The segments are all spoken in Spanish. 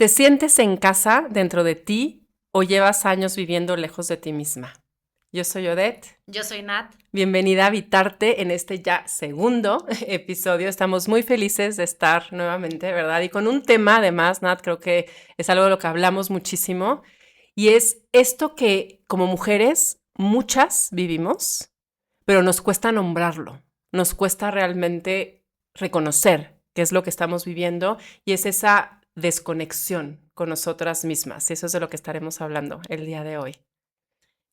¿Te sientes en casa dentro de ti o llevas años viviendo lejos de ti misma? Yo soy Odette. Yo soy Nat. Bienvenida a Habitarte en este ya segundo episodio. Estamos muy felices de estar nuevamente, ¿verdad? Y con un tema, además, Nat, creo que es algo de lo que hablamos muchísimo. Y es esto que como mujeres muchas vivimos, pero nos cuesta nombrarlo. Nos cuesta realmente reconocer qué es lo que estamos viviendo y es esa desconexión con nosotras mismas. Y eso es de lo que estaremos hablando el día de hoy.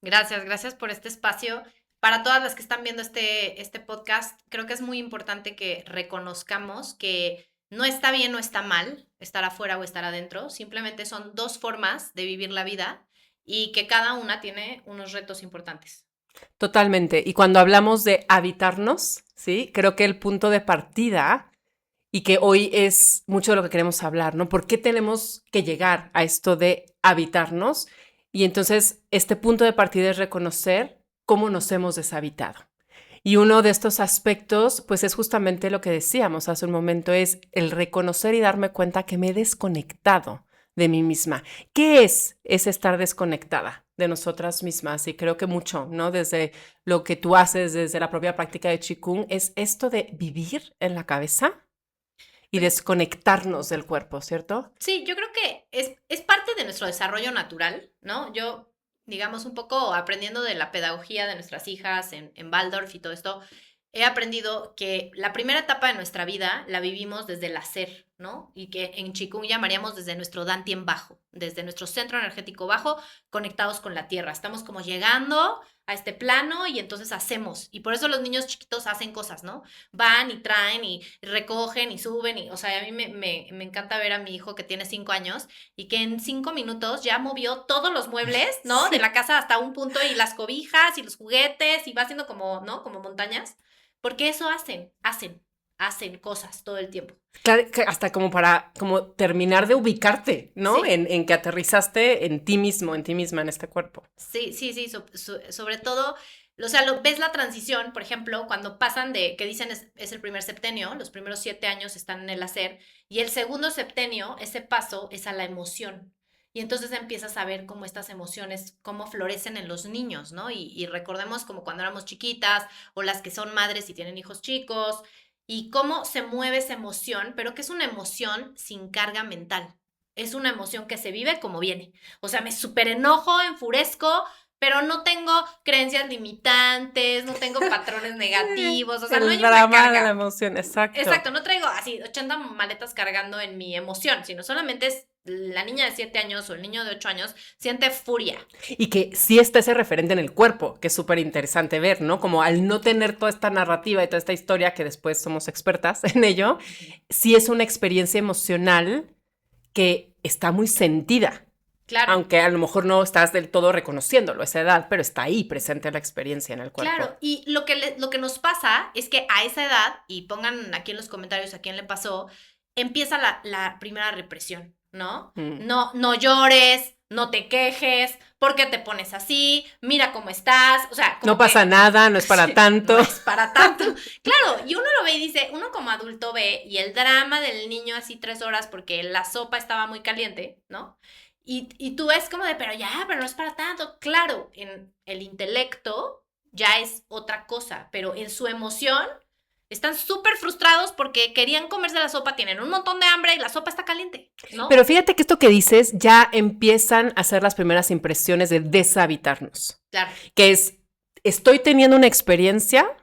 Gracias por este espacio. Para todas las que están viendo este podcast, creo que es muy importante que reconozcamos que no está bien o está mal estar afuera o estar adentro. Simplemente son dos formas de vivir la vida y que cada una tiene unos retos importantes. Totalmente. Y cuando hablamos de habitarnos, ¿sí? Creo que el punto de partida y que hoy es mucho de lo que queremos hablar, ¿no? ¿Por qué tenemos que llegar a esto de habitarnos? Y entonces este punto de partida es reconocer cómo nos hemos deshabitado. Y uno de estos aspectos, pues es justamente lo que decíamos hace un momento, es el reconocer y darme cuenta que me he desconectado de mí misma. ¿Qué es estar desconectada de nosotras mismas? Y creo que mucho, ¿no? Desde lo que tú haces, desde la propia práctica de Qigong, es esto de vivir en la cabeza y Pues desconectarnos del cuerpo, ¿cierto? sí, yo creo que es parte de nuestro desarrollo natural, ¿no? Yo, digamos, un poco aprendiendo de la pedagogía de nuestras hijas en Waldorf y todo esto, he aprendido que la primera etapa de nuestra vida la vivimos desde el hacer, ¿no? Y que en Qigong llamaríamos desde nuestro Dantien bajo, desde nuestro centro energético bajo, conectados con la tierra. Estamos como llegando a este plano y entonces hacemos. Y por eso los niños chiquitos hacen cosas, ¿no? Van y traen y recogen y suben. O sea, a mí me encanta ver a mi hijo que tiene 5 años y que en 5 minutos ya movió todos los muebles, ¿no? De Sí. la casa hasta un punto y las cobijas y los juguetes y va haciendo como, ¿no? Como montañas. Porque eso hacen cosas todo el tiempo. Claro, hasta como para como terminar de ubicarte, ¿no? Sí, En que aterrizaste en ti mismo, en ti misma, en este cuerpo. sí, sobre todo, o sea, ves la transición, por ejemplo, cuando pasan de, que dicen es el primer septenio, los primeros 7 años están en el hacer, y el segundo septenio, ese paso es a la emoción. Y entonces empiezas a ver cómo estas emociones, cómo florecen en los niños, ¿no? Y recordemos como cuando éramos chiquitas, o las que son madres y tienen hijos chicos, y cómo se mueve esa emoción, pero que es una emoción sin carga mental. Es una emoción que se vive como viene. O sea, me súper enojo, enfurezco, pero no tengo creencias limitantes, no tengo patrones negativos, o sea, no El hay una drama de la carga. emoción, exacto. Exacto, no traigo así 80 maletas cargando en mi emoción, sino solamente es la niña de 7 años o el niño de 8 años siente furia. Y que sí está ese referente en el cuerpo, que es súper interesante ver, ¿no? Como al no tener toda esta narrativa y toda esta historia, que después somos expertas en ello, sí es una experiencia emocional que está muy sentida, Claro, aunque a lo mejor no estás del todo reconociéndolo a esa edad, pero está ahí presente la experiencia en el cuerpo. claro. Y lo que nos pasa es que a esa edad, y pongan aquí en los comentarios a quién le pasó, empieza la primera represión, ¿no? Mm. No, no llores, no te quejes, ¿por qué te pones así? Mira cómo estás, o sea, No como pasa que nada, no es para sí, tanto. no es para tanto. Claro, y uno lo ve y dice, uno como adulto ve y el drama del niño así 3 horas porque la sopa estaba muy caliente, ¿no? Y tú ves como de, pero no es para tanto. Claro, en el intelecto ya es otra cosa, pero en su emoción están súper frustrados porque querían comerse la sopa, tienen un montón de hambre y la sopa está caliente, ¿no? Pero fíjate que esto que dices ya empiezan a ser las primeras impresiones de deshabitarnos, Claro. que es, estoy teniendo una experiencia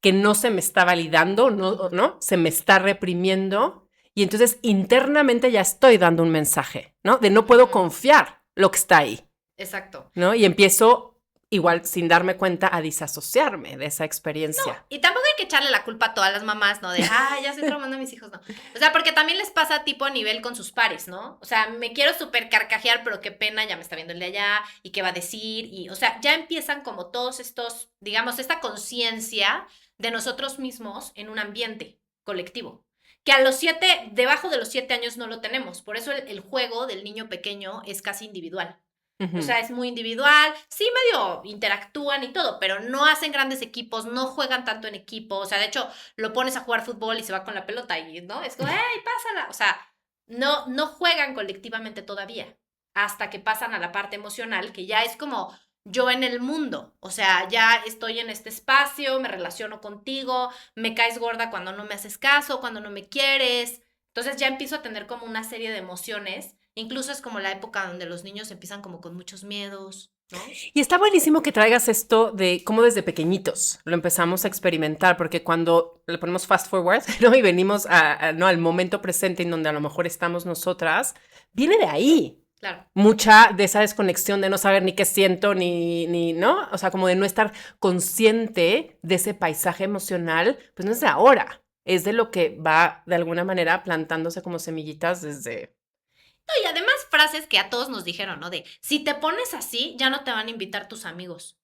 que no se me está validando, ¿no? Se me está reprimiendo y entonces internamente ya estoy dando un mensaje, ¿no? De no puedo Ujú. confiar lo que está ahí, Exacto. ¿no? Y empiezo igual sin darme cuenta a disasociarme de esa No, experiencia. y tampoco hay que echarle la culpa a todas las mamás, ¿no? De, ya estoy traumando a mis hijos, no. O sea, porque también les pasa tipo a nivel con sus pares, ¿no? O sea, me quiero súper carcajear, pero qué pena, ya me está viendo el de allá, y qué va a decir, y, o sea, ya empiezan como todos estos, digamos, esta conciencia de nosotros mismos en un ambiente colectivo. Que a los 7, debajo de los 7 años no lo tenemos. Por eso el juego del niño pequeño es casi individual. O Ujú. sea, es muy individual, sí medio interactúan y todo, pero no hacen grandes equipos, no juegan tanto en equipo, o sea, de hecho, lo pones a jugar fútbol y se va con la pelota y, ¿no? Es como, ¡hey, pásala! O sea, no juegan colectivamente todavía, hasta que pasan a la parte emocional, que ya es como yo en el mundo, o sea, ya estoy en este espacio, me relaciono contigo, me caes gorda cuando no me haces caso, cuando no me quieres, entonces ya empiezo a tener como una serie de emociones, incluso es como la época donde los niños empiezan como con muchos miedos, ¿no? Y está buenísimo que traigas esto de cómo desde pequeñitos lo empezamos a experimentar, porque cuando le ponemos fast forward, ¿no? Y venimos ¿no? al momento presente en donde a lo mejor estamos nosotras, viene de ahí. Claro. Mucha de esa desconexión de no saber ni qué siento, ni, ¿no? O sea, como de no estar consciente de ese paisaje emocional, pues no es de ahora, es de lo que va de alguna manera plantándose como semillitas desde... No, y además frases que a todos nos dijeron, ¿no? De, si te pones así, ya no te van a invitar tus amigos,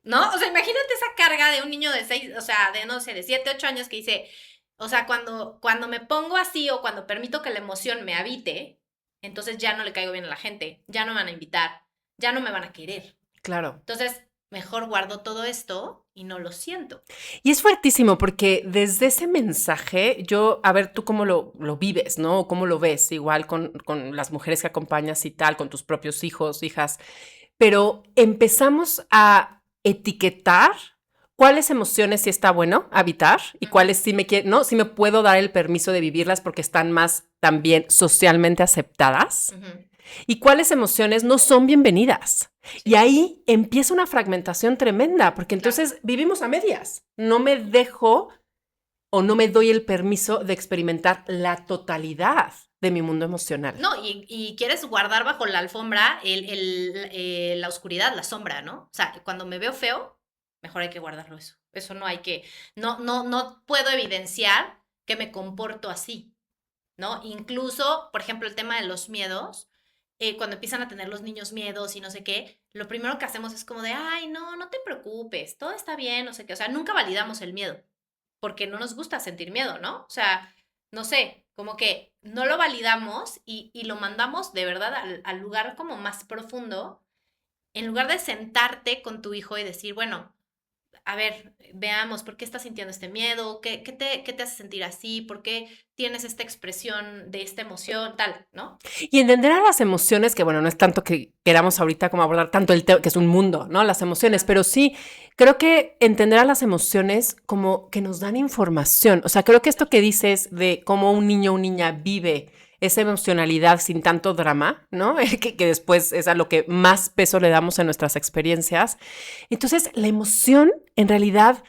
¿no? O sea, imagínate esa carga de un niño de 6, o sea, de, no sé, de 7, 8 años que dice, o sea, cuando me pongo así o cuando permito que la emoción me habite, entonces ya no le caigo bien a la gente, ya no me van a invitar, ya no me van a querer. Claro. Entonces, mejor guardo todo esto y no lo siento. Y es fuertísimo porque desde ese mensaje, yo, a ver, tú cómo lo vives, ¿no? O cómo lo ves, igual con las mujeres que acompañas y tal, con tus propios hijos, hijas, pero empezamos a etiquetar cuáles emociones sí está bueno habitar y cuáles sí ¿no? Sí me puedo dar el permiso de vivirlas porque están más también socialmente aceptadas. Y cuáles emociones no son bienvenidas. Sí. Y ahí empieza una fragmentación tremenda, porque entonces vivimos a medias. No me dejo o no me doy el permiso de experimentar la totalidad de mi mundo emocional. No, y quieres guardar bajo la alfombra la oscuridad, la sombra, ¿no? O sea, cuando me veo feo, mejor hay que guardarlo eso. Eso no hay que, no puedo evidenciar que me comporto así, ¿no? Incluso, por ejemplo, el tema de los miedos, cuando empiezan a tener los niños miedos y no sé qué, lo primero que hacemos es como de, ay, no te preocupes, todo está bien, no sé qué. O sea, nunca validamos el miedo, porque no nos gusta sentir miedo, ¿no? O sea, no sé, como que no lo validamos y lo mandamos de verdad al lugar como más profundo, en lugar de sentarte con tu hijo y decir, bueno, a ver, veamos, ¿por qué estás sintiendo este miedo? ¿Qué te hace sentir así? ¿Por qué tienes esta expresión de esta emoción? Tal, ¿no? Y entender a las emociones, que bueno, no es tanto que queramos ahorita como abordar tanto el tema, que es un mundo, ¿no? Las emociones, pero sí, creo que entender a las emociones como que nos dan información. O sea, creo que esto que dices de cómo un niño o niña vive esa emocionalidad sin tanto drama, ¿no? que después es a lo que más peso le damos en nuestras experiencias. Entonces, la emoción en realidad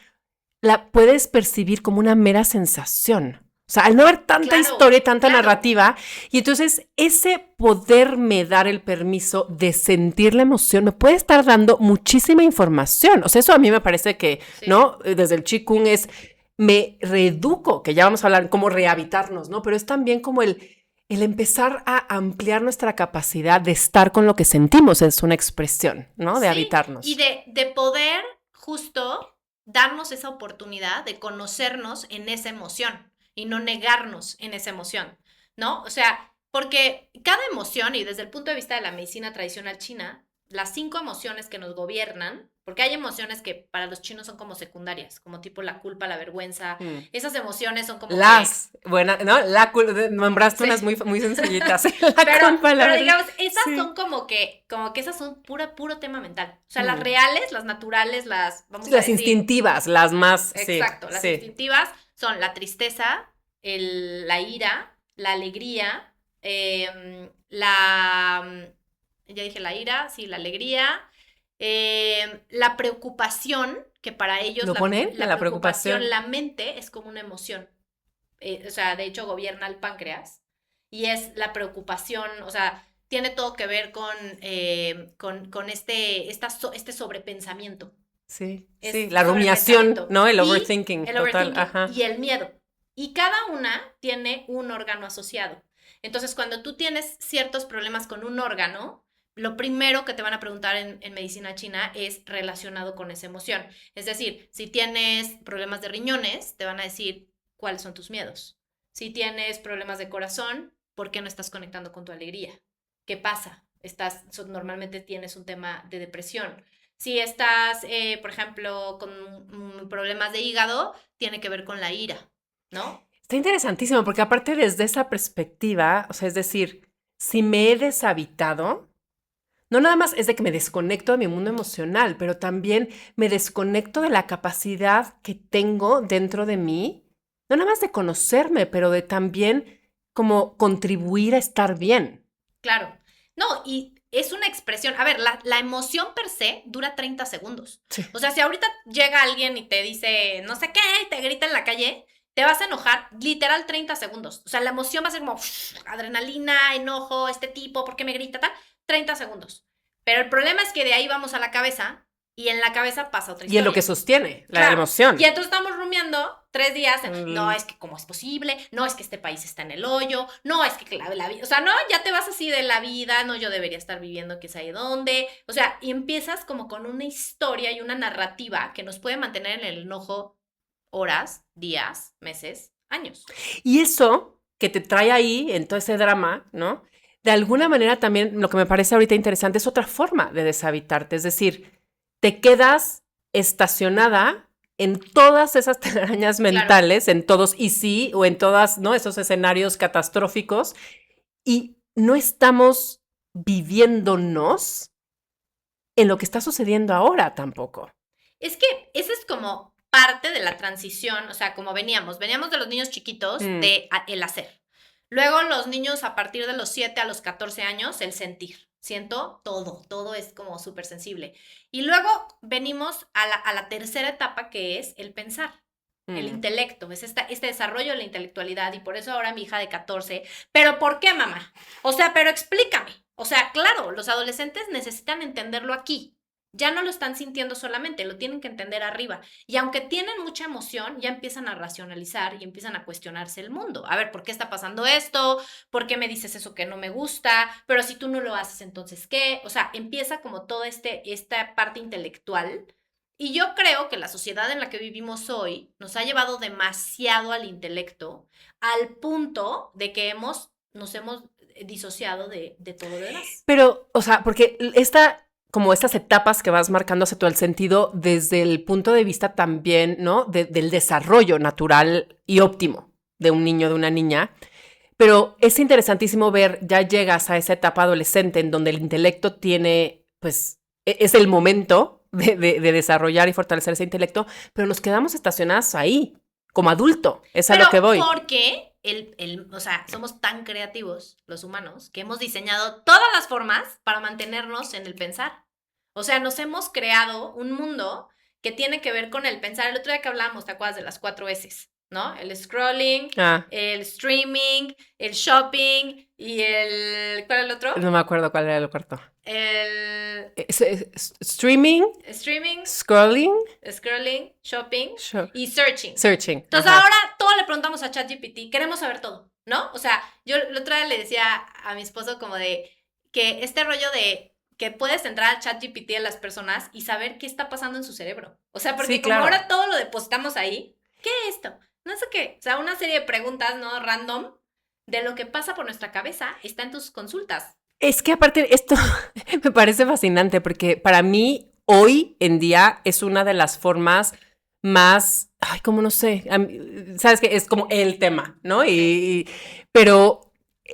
la puedes percibir como una mera sensación. O sea, al no haber tanta historia y tanta narrativa, y entonces ese poderme dar el permiso de sentir la emoción me puede estar dando muchísima información. O sea, eso a mí me parece que, ¿no? Desde el Qigong me reeduco, que ya vamos a hablar cómo rehabitarnos, ¿no? Pero es también como el empezar a ampliar nuestra capacidad de estar con lo que sentimos, es una expresión, ¿no? De habitarnos. Y de poder justo darnos esa oportunidad de conocernos en esa emoción y no negarnos en esa emoción, ¿no? O sea, porque cada emoción, y desde el punto de vista de la medicina tradicional china, las 5 emociones que nos gobiernan, porque hay emociones que para los chinos son como secundarias, como tipo la culpa, la vergüenza, esas emociones son como buena, ¿no? Nombraste unas muy, muy sencillitas. pero digamos, esas son como que esas son puro tema mental. O sea, las reales, las naturales, las instintivas, las más. Exacto, las instintivas son la tristeza, la ira, la alegría, ya dije la ira, sí, la alegría, la preocupación, que para ellos la preocupación, la mente es como una emoción. O sea, de hecho gobierna el páncreas y es la preocupación, o sea, tiene todo que ver con este sobrepensamiento. Sí, la rumiación, ¿no? El overthinking. Total. Y el miedo. Y cada una tiene un órgano asociado. Entonces, cuando tú tienes ciertos problemas con un órgano, lo primero que te van a preguntar en medicina china es relacionado con esa emoción. Es decir, si tienes problemas de riñones, te van a decir cuáles son tus miedos. Si tienes problemas de corazón, ¿por qué no estás conectando con tu alegría? ¿Qué pasa? Normalmente tienes un tema de depresión. Si estás, por ejemplo, con problemas de hígado, tiene que ver con la ira, ¿no? Está interesantísimo porque aparte desde esa perspectiva, o sea, es decir, si me he deshabitado, no nada más es de que me desconecto de mi mundo emocional, pero también me desconecto de la capacidad que tengo dentro de mí, no nada más de conocerme, pero de también como contribuir a estar bien. Claro. No, y es una expresión. A ver, la emoción per se dura 30 segundos. Sí. O sea, si ahorita llega alguien y te dice no sé qué, y te grita en la calle, te vas a enojar literal 30 segundos. O sea, la emoción va a ser como adrenalina, enojo, este tipo, ¿por qué me grita tal? 30 segundos. Pero el problema es que de ahí vamos a la cabeza y en la cabeza pasa otra historia. Y es lo que sostiene la Claro. emoción. Y entonces estamos rumiando 3 días. No, es que cómo es posible. No, es que este país está en el hoyo. No, es que la vida. O sea, no, ya te vas así de la vida. No, yo debería estar viviendo quién sabe dónde. O sea, y empiezas como con una historia y una narrativa que nos puede mantener en el enojo horas, días, meses, años. Y eso que te trae ahí, en todo ese drama, ¿no? De alguna manera también lo que me parece ahorita interesante es otra forma de deshabitarte. Es decir, te quedas estacionada en todas esas telarañas mentales, claro, en todos y sí, o en todas, ¿no? Esos escenarios catastróficos y no estamos viviéndonos en lo que está sucediendo ahora tampoco. Es que ese es como parte de la transición, o sea, como veníamos de los niños chiquitos de el hacer. Luego los niños a partir de los 7 a los 14 años, el sentir. Siento todo es como súper sensible. Y luego venimos a la tercera etapa que es el pensar, el intelecto, es este desarrollo de la intelectualidad y por eso ahora mi hija de 14, ¿pero por qué, mamá? O sea, pero explícame. O sea, claro, los adolescentes necesitan entenderlo aquí. Ya no lo están sintiendo solamente, lo tienen que entender arriba. Y aunque tienen mucha emoción, ya empiezan a racionalizar y empiezan a cuestionarse el mundo. A ver, ¿por qué está pasando esto? ¿Por qué me dices eso que no me gusta? Pero si tú no lo haces, ¿entonces qué? O sea, empieza como toda esta parte intelectual. Y yo creo que la sociedad en la que vivimos hoy nos ha llevado demasiado al intelecto, al punto de que nos hemos disociado de todo lo demás. Pero, o sea, porque como estas etapas que vas marcando hacia todo el sentido desde el punto de vista también, ¿no? Del desarrollo natural y óptimo de un niño, de una niña. Pero es interesantísimo ver, ya llegas a esa etapa adolescente en donde el intelecto tiene, pues, es el momento de desarrollar y fortalecer ese intelecto, pero nos quedamos estacionados ahí, como adulto, es a lo que voy. Porque o sea, somos tan creativos los humanos que hemos diseñado todas las formas para mantenernos en el pensar. O sea, nos hemos creado un mundo que tiene que ver con el pensar. El otro día que hablamos, ¿te acuerdas de las 4 S? ¿No? El scrolling, el streaming, el shopping y el... ¿Cuál era el otro? No me acuerdo cuál era el cuarto. El... Streaming, scrolling, shopping y searching. Entonces ahora todo le preguntamos a ChatGPT, queremos saber todo, ¿no? O sea, yo el otro día le decía a mi esposo como de que este rollo de que puedes entrar a ChatGPT a las personas y saber qué está pasando en su cerebro. O sea, porque como ahora todo lo depositamos ahí, ¿qué es esto? No sé qué. O sea, una serie de preguntas, ¿no? Random de lo que pasa por nuestra cabeza está en tus consultas. Es que aparte esto me parece fascinante porque para mí hoy en día es una de las formas más, como no sé, sabes que es como el tema, ¿no? Pero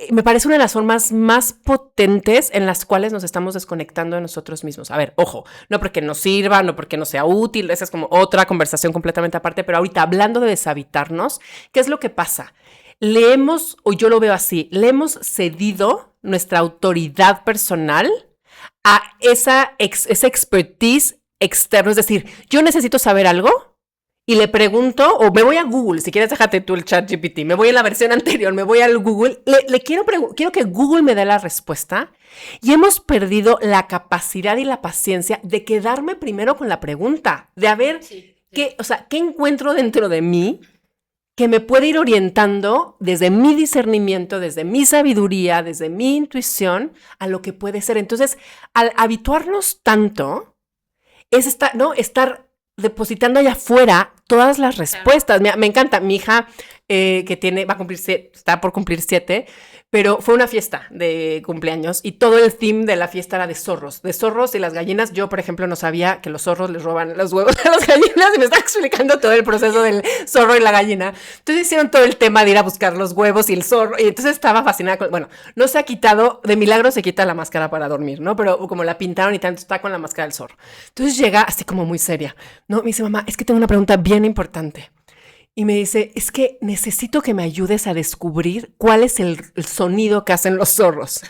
me parece una de las formas más potentes en las cuales nos estamos desconectando de nosotros mismos. A ver, ojo, no porque nos sirva, no porque no sea útil, esa es como otra conversación completamente aparte, pero ahorita hablando de deshabitarnos, ¿qué es lo que pasa? O yo lo veo así, le hemos cedido nuestra autoridad personal a esa expertise externa. Es decir, yo necesito saber algo y le pregunto, o me voy a Google, si quieres déjate tú el ChatGPT, me voy a la versión anterior, me voy al Google, quiero que Google me dé la respuesta y hemos perdido la capacidad y la paciencia de quedarme primero con la pregunta, de a ver, ¿qué encuentro dentro de mí que me puede ir orientando desde mi discernimiento, desde mi sabiduría, desde mi intuición a lo que puede ser? Entonces, al habituarnos tanto, es estar depositando allá afuera todas las respuestas. Me encanta. Mi hija que va a cumplir, está por cumplir 7, pero fue una fiesta de cumpleaños y todo el theme de la fiesta era de zorros y las gallinas. Yo, por ejemplo, no sabía que los zorros les roban los huevos a las gallinas y me estaba explicando todo el proceso del zorro y la gallina. Entonces hicieron todo el tema de ir a buscar los huevos y el zorro, y entonces estaba fascinada bueno, no se ha quitado, de milagro se quita la máscara para dormir, ¿no? Pero como la pintaron y tanto, está con la máscara del zorro. Entonces llega así como muy seria, ¿no? Me dice, mamá, es que tengo una pregunta bien importante. Y me dice, es que necesito que me ayudes a descubrir cuál es el sonido que hacen los zorros,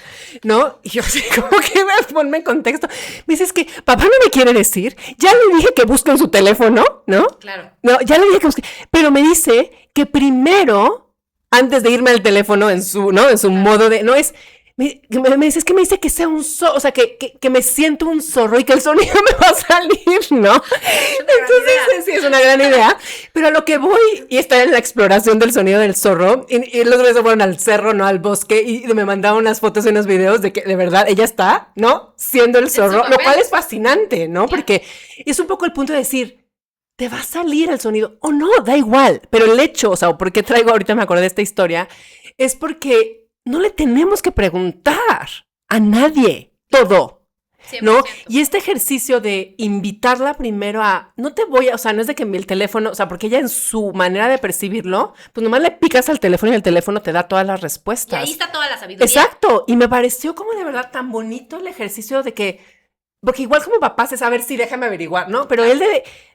¿no? Y yo así como que ponme en contexto. Me dice, es que papá no me quiere decir, ya le dije que busque en su teléfono, ¿no? Claro. No, ya le dije que busque, pero me dice que primero, antes de irme al teléfono en su, ¿no? En su modo de, no es... Me dice, es que me dice que sea un zorro, o sea, que me siento un zorro y que el sonido me va a salir, ¿no? Entonces, sí, es una gran idea. Pero a lo que voy, y está en la exploración del sonido del zorro, y los bebés fueron al cerro, ¿no? Al bosque, y me mandaban unas fotos y unos videos de que, de verdad, ella está, ¿no? Siendo el zorro, lo cual es fascinante, ¿no? Porque es un poco el punto de decir, te va a salir el sonido, o no, da igual. Pero el hecho, o sea, o por qué traigo, ahorita me acordé de esta historia, es porque no le tenemos que preguntar a nadie todo, 100%. ¿No? Y este ejercicio de invitarla primero a, no te voy a, o sea, no es de que el teléfono, o sea, porque ella en su manera de percibirlo, pues nomás le picas al teléfono y el teléfono te da todas las respuestas. Y ahí está toda la sabiduría. Exacto, y me pareció como de verdad tan bonito el ejercicio de que, porque igual como papás es, a ver, sí, déjame averiguar, ¿no? Pero él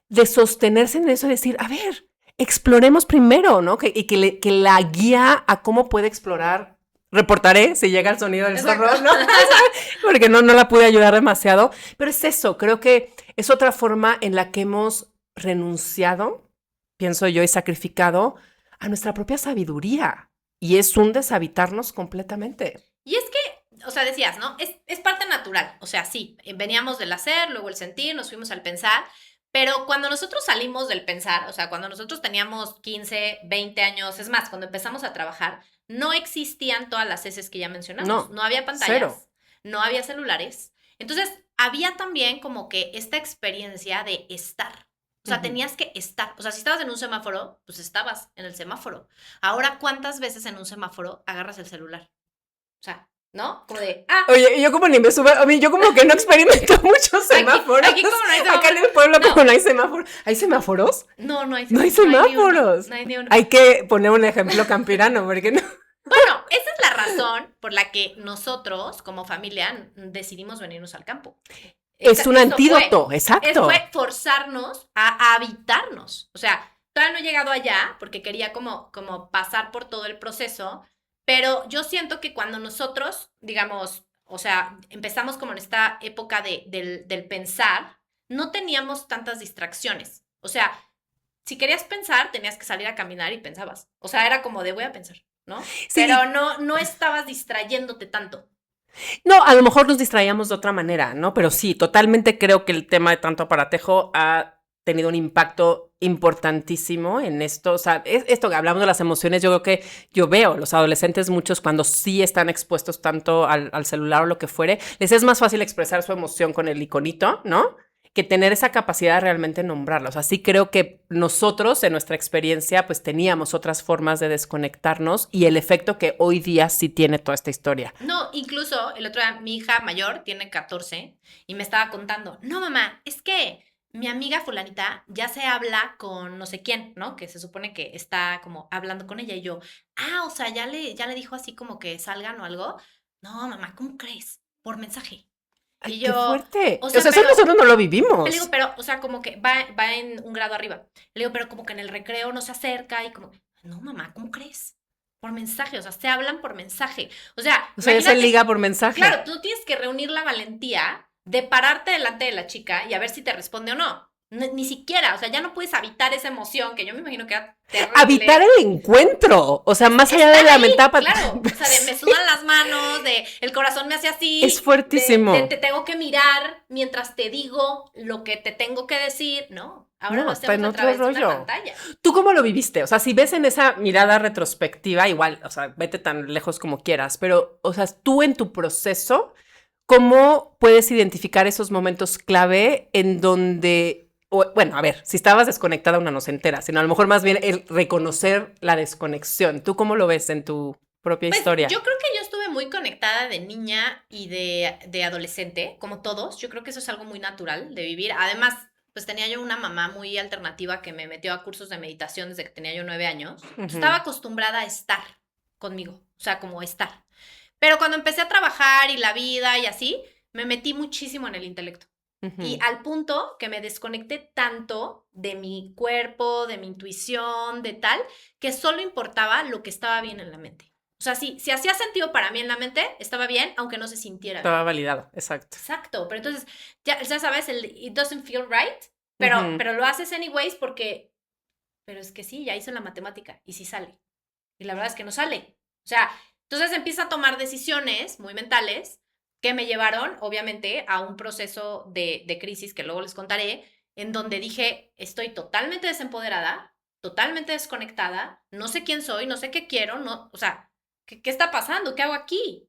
de sostenerse en eso, de decir, a ver, exploremos primero, ¿no? Y que la guía a cómo puede explorar. Reportaré si llega el sonido del zorro, ¿no? Porque no la pude ayudar demasiado. Pero es eso, creo que es otra forma en la que hemos renunciado, pienso yo, y sacrificado a nuestra propia sabiduría. Y es un deshabitarnos completamente. Y es que, o sea, decías, ¿no? Es parte natural. O sea, sí, veníamos del hacer, luego el sentir, nos fuimos al pensar. Pero cuando nosotros salimos del pensar, o sea, cuando nosotros teníamos 15, 20 años, es más, cuando empezamos a trabajar, no existían todas las heces que ya mencionamos. No había pantallas, cero. No había celulares. Entonces, había también como que esta experiencia de estar. O sea, tenías que estar. O sea, si estabas en un semáforo, pues estabas en el semáforo. Ahora, ¿cuántas veces en un semáforo agarras el celular? O sea, ¿no? Como de, Oye, yo como ni me subo, a mí yo como que no experimento muchos semáforos. Aquí como no hay semáforos. Acá en el pueblo como no hay semáforos. ¿Hay semáforos? No hay semáforos. No hay semáforos. No hay ni uno. Hay que poner un ejemplo campirano, porque no. Bueno, esa es la razón por la que nosotros, como familia, decidimos venirnos al campo. Es un antídoto, exacto. Fue forzarnos a habitarnos. O sea, todavía no he llegado allá porque quería como pasar por todo el proceso, pero yo siento que cuando nosotros, digamos, o sea, empezamos como en esta época del pensar, no teníamos tantas distracciones. O sea, si querías pensar, tenías que salir a caminar y pensabas. O sea, era como de voy a pensar, ¿no? Sí. Pero no estabas distrayéndote tanto. No, a lo mejor nos distraíamos de otra manera, ¿no? Pero sí, totalmente creo que el tema de tanto aparatejo ha tenido un impacto importantísimo en esto. O sea, esto que hablamos de las emociones, yo creo que yo veo los adolescentes, muchos cuando sí están expuestos tanto al celular o lo que fuere, les es más fácil expresar su emoción con el iconito, ¿no? Que tener esa capacidad de realmente nombrarla. O sea, sí creo que nosotros, en nuestra experiencia, pues teníamos otras formas de desconectarnos y el efecto que hoy día sí tiene toda esta historia. No, incluso el otro día, mi hija mayor tiene 14 y me estaba contando, no, mamá, es que mi amiga fulanita ya se habla con no sé quién, ¿no? Que se supone que está como hablando con ella y yo, o sea, ya le dijo así como que salgan o algo. No, mamá, ¿cómo crees? Por mensaje. Ay, y yo, qué fuerte. O sea, eso nosotros no lo vivimos. Le digo, pero, o sea, como que va en un grado arriba. Le digo, pero como que en el recreo no se acerca y como, no, mamá, ¿cómo crees? Por mensaje, o sea, se hablan por mensaje. O sea, ya se liga por mensaje. Claro, tú tienes que reunir la valentía de pararte delante de la chica y a ver si te responde o no. Ni siquiera, o sea, ya no puedes habitar esa emoción que yo me imagino que era terrible. Habitar el encuentro, o sea, más allá de la mentada. Claro, o sea, me sudan las manos, el corazón me hace así. Es fuertísimo. Te tengo que mirar mientras te digo lo que te tengo que decir. No, ahora lo hacemos a través de una pantalla. ¿Tú cómo lo viviste? O sea, si ves en esa mirada retrospectiva, igual, o sea, vete tan lejos como quieras, pero, o sea, tú en tu proceso, ¿cómo puedes identificar esos momentos clave en donde bueno, a ver, si estabas desconectada una no se entera, sino a lo mejor más bien el reconocer la desconexión. ¿Tú cómo lo ves en tu propia Pues historia? yo creo que yo estuve muy conectada de niña y de adolescente, como todos. Yo creo que eso es algo muy natural de vivir. Además, pues tenía yo una mamá muy alternativa que me metió a cursos de meditación desde que tenía yo 9 años. Entonces, estaba acostumbrada a estar conmigo, o sea, como estar. Pero cuando empecé a trabajar y la vida y así, me metí muchísimo en el intelecto. Y al punto que me desconecté tanto de mi cuerpo, de mi intuición, de tal, que solo importaba lo que estaba bien en la mente. O sea, si hacía sentido para mí en la mente, estaba bien, aunque no se sintiera bien. Estaba validado, exacto. Exacto, pero entonces, ya sabes, el it doesn't feel right, pero lo haces anyways porque, pero es que sí, ya hice la matemática y sí sale. Y la verdad es que no sale. O sea, entonces empieza a tomar decisiones muy mentales que me llevaron, obviamente, a un proceso de crisis que luego les contaré, en donde dije, estoy totalmente desempoderada, totalmente desconectada, no sé quién soy, no sé qué quiero, no, o sea, ¿qué está pasando? ¿Qué hago aquí?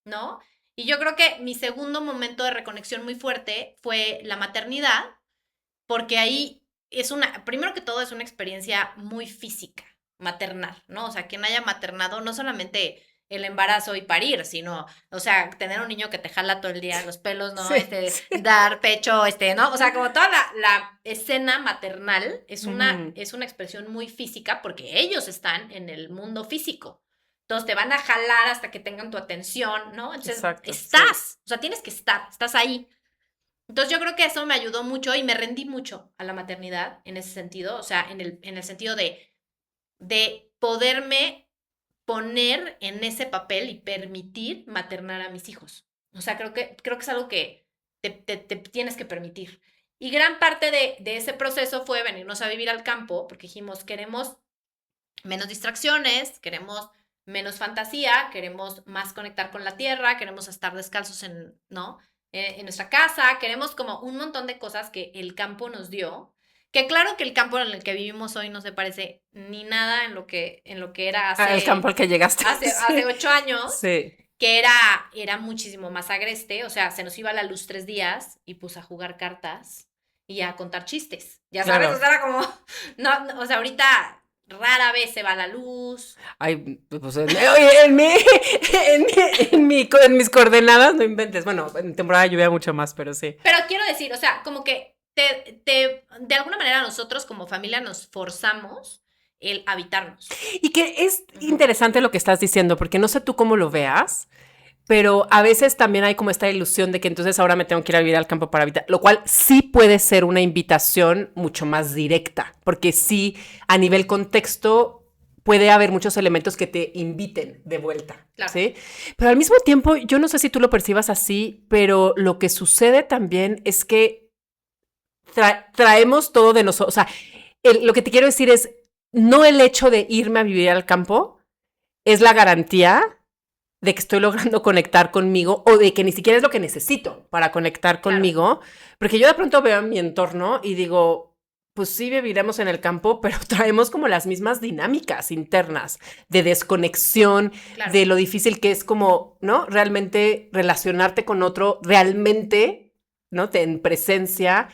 ¿No? Y yo creo que mi segundo momento de reconexión muy fuerte fue la maternidad, porque ahí primero que todo es una experiencia muy física, maternal, ¿no? O sea, quien haya maternado, no solamente el embarazo y parir, sino, o sea, tener un niño que te jala todo el día los pelos, ¿no? Sí, sí. Dar pecho, ¿no? O sea, como toda la escena maternal es una expresión muy física porque ellos están en el mundo físico. Entonces te van a jalar hasta que tengan tu atención, ¿no? Entonces Exacto, estás, o sea, tienes que estar, estás ahí. Entonces yo creo que eso me ayudó mucho y me rendí mucho a la maternidad en ese sentido, o sea, en el sentido de poderme poner en ese papel y permitir maternar a mis hijos. O sea, creo que es algo que te tienes que permitir. Y gran parte de ese proceso fue venirnos a vivir al campo, porque dijimos, queremos menos distracciones, queremos menos fantasía, queremos más conectar con la tierra, queremos estar descalzos ¿no? En nuestra casa, queremos como un montón de cosas que el campo nos dio, que claro que el campo en el que vivimos hoy no se parece ni nada en lo que era El campo al que llegaste. hace 8 años, Sí. que era muchísimo más agreste, o sea, se nos iba la luz 3 días y pues a jugar cartas y a contar chistes, ya sabes, Claro. o sea, era como, no, o sea, ahorita rara vez se va la luz. Ay, pues oye, en mis coordenadas, no inventes. Bueno, en temporada de lluvia mucho más, pero sí. Pero quiero decir, o sea, como que de alguna manera nosotros como familia nos forzamos el habitarnos. Y que es interesante lo que estás diciendo, porque no sé tú cómo lo veas, pero a veces también hay como esta ilusión de que entonces ahora me tengo que ir a vivir al campo para habitar, lo cual sí puede ser una invitación mucho más directa, porque sí, a nivel contexto, puede haber muchos elementos que te inviten de vuelta, Claro. ¿sí? Pero al mismo tiempo, yo no sé si tú lo percibas así, pero lo que sucede también es que traemos todo de nosotros. O sea, lo que te quiero decir es, no el hecho de irme a vivir al campo es la garantía de que estoy logrando conectar conmigo o de que ni siquiera es lo que necesito para conectar conmigo, porque yo de pronto veo en mi entorno y digo, pues sí viviremos en el campo, pero traemos como las mismas dinámicas internas de desconexión, Claro. de lo difícil que es como, ¿no? Realmente relacionarte con otro, realmente, ¿no? En presencia.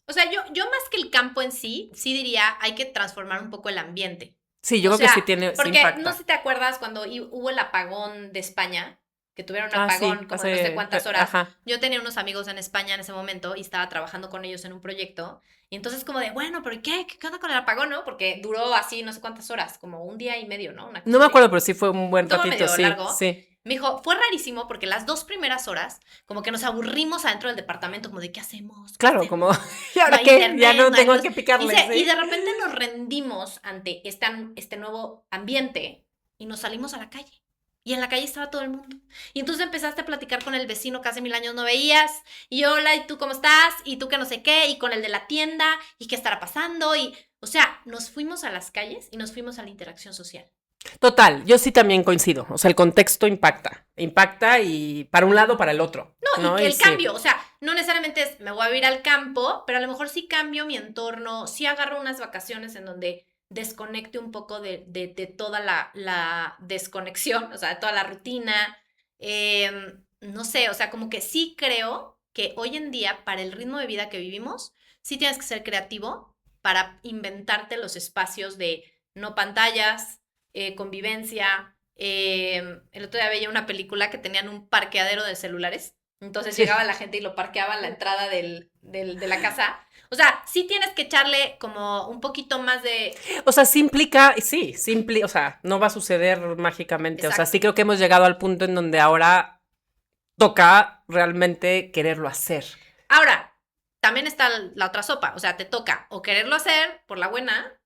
O sea, yo más que el campo en sí diría, hay que transformar un poco el ambiente. Sí, yo O creo sea, que sí tiene, sí porque impacta. no sé si te acuerdas cuando hubo el apagón de España, que tuvieron un Ah, apagón sí, como de no sé cuántas horas. Ajá. Yo tenía unos amigos en España en ese momento y estaba trabajando con ellos en un proyecto. Y entonces como de, bueno, pero ¿qué? ¿Qué onda con el apagón, no? Porque duró así no sé cuántas horas, como un día y medio, ¿no? Una cosa No me así. acuerdo, pero sí fue un buen Estuvo ratito, medio sí, largo. sí. Me dijo, fue rarísimo porque las 2 primeras horas como que nos aburrimos adentro del departamento, como de, ¿qué hacemos? ¿Qué Claro, hacemos? como, ¿y ahora No hay qué? internet, Ya no no hay tengo luz. que picarle, Y ¿sí? de repente nos rendimos ante este nuevo ambiente y nos salimos a la calle. Y en la calle estaba todo el mundo. Y entonces empezaste a platicar con el vecino que hace 1000 años no veías. Y hola, ¿y tú cómo estás? Y tú que no sé qué. Y con el de la tienda. ¿Y qué estará pasando? Y, o sea, nos fuimos a las calles y nos fuimos a la interacción social. Total, yo sí también coincido. O sea, el contexto impacta y para un lado, para el otro. No, y que el sí. cambio, o sea, no necesariamente es me voy a ir al campo, pero a lo mejor sí cambio mi entorno, sí agarro unas vacaciones en donde desconecte un poco de toda la desconexión, o sea, de toda la rutina. No sé, o sea, como que sí creo que hoy en día, para el ritmo de vida que vivimos, sí tienes que ser creativo para inventarte los espacios de no pantallas, convivencia. El otro día veía una película que tenían un parqueadero de celulares. Entonces llegaba la gente y lo parqueaba a la entrada de la casa. O sea, sí tienes que echarle como un poquito más de... O sea, sí implica, o sea, no va a suceder mágicamente. Exacto. O sea, sí creo que hemos llegado al punto en donde ahora toca realmente quererlo hacer. Ahora, también está la otra sopa. O sea, te toca o quererlo hacer por la buena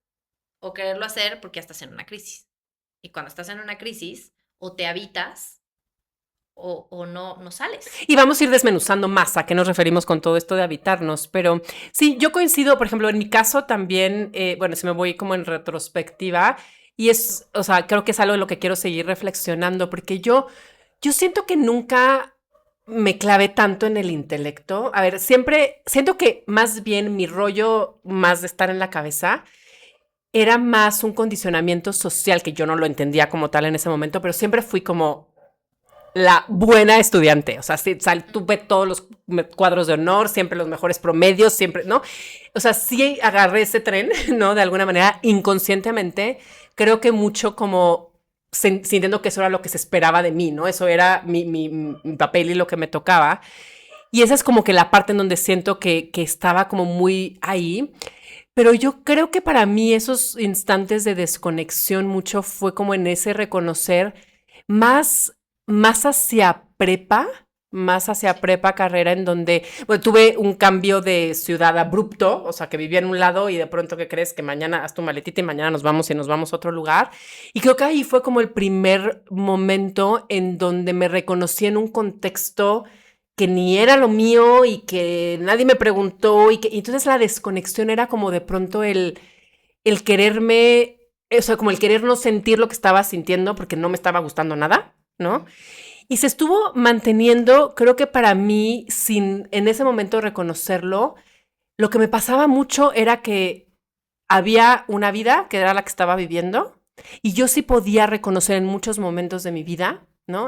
o quererlo hacer porque ya estás en una crisis. Y cuando estás en una crisis, o te habitas o no sales. Y vamos a ir desmenuzando más a qué nos referimos con todo esto de habitarnos. Pero sí, yo coincido, por ejemplo, en mi caso también, bueno, si me voy como en retrospectiva, y es, o sea, creo que es algo en lo que quiero seguir reflexionando, porque yo siento que nunca me clavé tanto en el intelecto. A ver, siempre siento que más bien mi rollo más de estar en la cabeza era más un condicionamiento social, que yo no lo entendía como tal en ese momento, pero siempre fui como la buena estudiante. O sea, sí, tuve todos los cuadros de honor, siempre los mejores promedios, siempre, ¿no? O sea, sí agarré ese tren, ¿no? De alguna manera, inconscientemente, creo que mucho como sintiendo que eso era lo que se esperaba de mí, ¿no? Eso era mi papel y lo que me tocaba. Y esa es como que la parte en donde siento que estaba como muy ahí. Pero yo creo que para mí esos instantes de desconexión mucho fue como en ese reconocer más hacia prepa, carrera, en donde bueno, tuve un cambio de ciudad abrupto, o sea, que vivía en un lado y de pronto que crees que mañana haz tu maletita y mañana nos vamos a otro lugar. Y creo que ahí fue como el primer momento en donde me reconocí en un contexto que ni era lo mío y que nadie me preguntó y entonces la desconexión era como de pronto el quererme, o sea, como el querer no sentir lo que estaba sintiendo porque no me estaba gustando nada, ¿no? Y se estuvo manteniendo, creo que para mí, sin en ese momento reconocerlo, lo que me pasaba mucho era que había una vida que era la que estaba viviendo y yo sí podía reconocer en muchos momentos de mi vida, ¿no?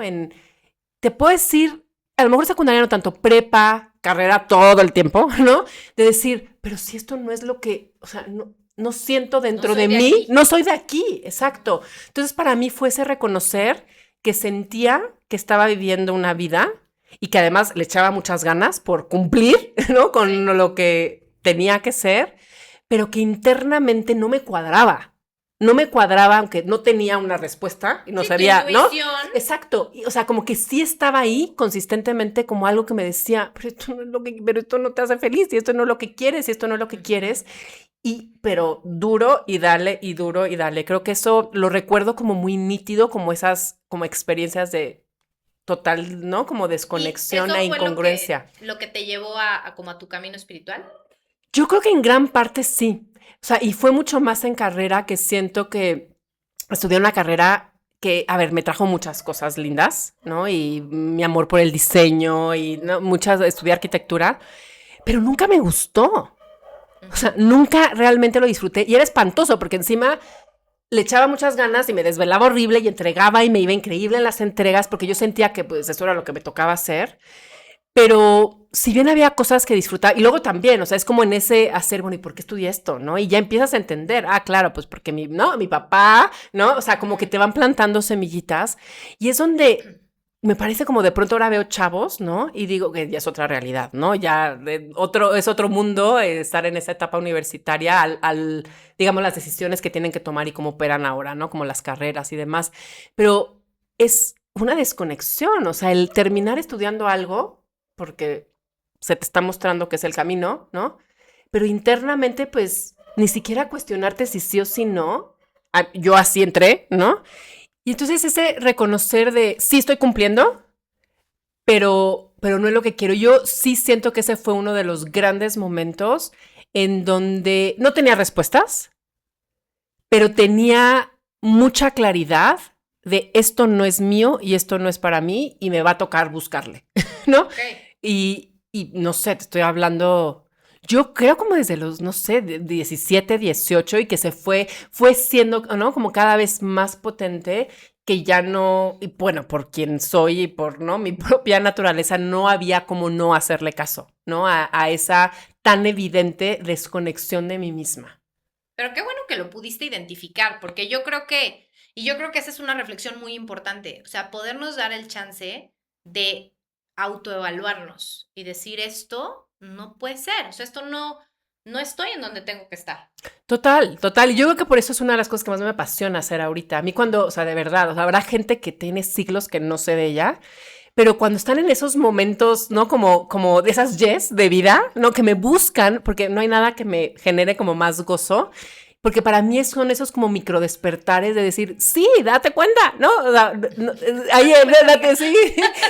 Te puedo decir, a lo mejor secundaria no tanto, prepa, carrera todo el tiempo, ¿no? De decir, pero si esto no es lo que, o sea, no siento dentro de mí, aquí. No soy de aquí, exacto. Entonces para mí fue ese reconocer que sentía que estaba viviendo una vida y que además le echaba muchas ganas por cumplir, ¿no? Con lo que tenía que ser, pero que internamente no me cuadraba. No me cuadraba, aunque no tenía una respuesta y no sabía, ¿no? Exacto. O sea, como que sí estaba ahí consistentemente como algo que me decía, pero esto no te hace feliz y esto no es lo que quieres y esto no es lo que quieres. Pero duro y dale y duro y dale. Creo que eso lo recuerdo como muy nítido, como esas como experiencias de total, ¿no? Como desconexión e incongruencia. Lo que te llevó a como a tu camino espiritual. Yo creo que en gran parte sí. O sea, y fue mucho más en carrera que siento que estudié una carrera que, a ver, me trajo muchas cosas lindas, ¿no? Y mi amor por el diseño y ¿no? Estudié arquitectura, pero nunca me gustó. O sea, nunca realmente lo disfruté y era espantoso porque encima le echaba muchas ganas y me desvelaba horrible y entregaba y me iba increíble en las entregas porque yo sentía que pues eso era lo que me tocaba hacer. Pero si bien había cosas que disfrutar, y luego también, o sea, es como en ese hacer, bueno, ¿y por qué estudié esto? ¿No? Y ya empiezas a entender, claro, pues porque mi papá, ¿no? O sea, como que te van plantando semillitas. Y es donde me parece como de pronto ahora veo chavos, ¿no? Y digo que ya es otra realidad, ¿no? Ya es otro mundo estar en esa etapa universitaria digamos, las decisiones que tienen que tomar y cómo operan ahora, ¿no? Como las carreras y demás. Pero es una desconexión, o sea, el terminar estudiando algo porque se te está mostrando que es el camino, ¿no? Pero internamente, pues, ni siquiera cuestionarte si sí o si no. Yo así entré, ¿no? Y entonces ese reconocer de sí estoy cumpliendo, pero no es lo que quiero. Yo sí siento que ese fue uno de los grandes momentos en donde no tenía respuestas, pero tenía mucha claridad de esto no es mío y esto no es para mí y me va a tocar buscarle, ¿no? Okay. Y no sé, te estoy hablando, yo creo como desde los, no sé, 17, 18 y que se fue siendo, ¿no? Como cada vez más potente que ya no, y bueno, por quien soy y por, ¿no?, mi propia naturaleza, no había como no hacerle caso, ¿no? A esa tan evidente desconexión de mí misma. Pero qué bueno que lo pudiste identificar, porque yo creo que esa es una reflexión muy importante, o sea, podernos dar el chance de autoevaluarnos y decir esto no puede ser, o sea, esto no estoy en donde tengo que estar. Total, total. Y yo creo que por eso es una de las cosas que más me apasiona hacer ahorita. A mí cuando, o sea, de verdad, o sea, habrá gente que tiene siglos que no sé de ella, pero cuando están en esos momentos, ¿no? Como de esas yes de vida, ¿no? Que me buscan, porque no hay nada que me genere como más gozo. Porque para mí son esos como micro despertares de decir, sí, date cuenta, ¿no? O sea, ahí, date, sí.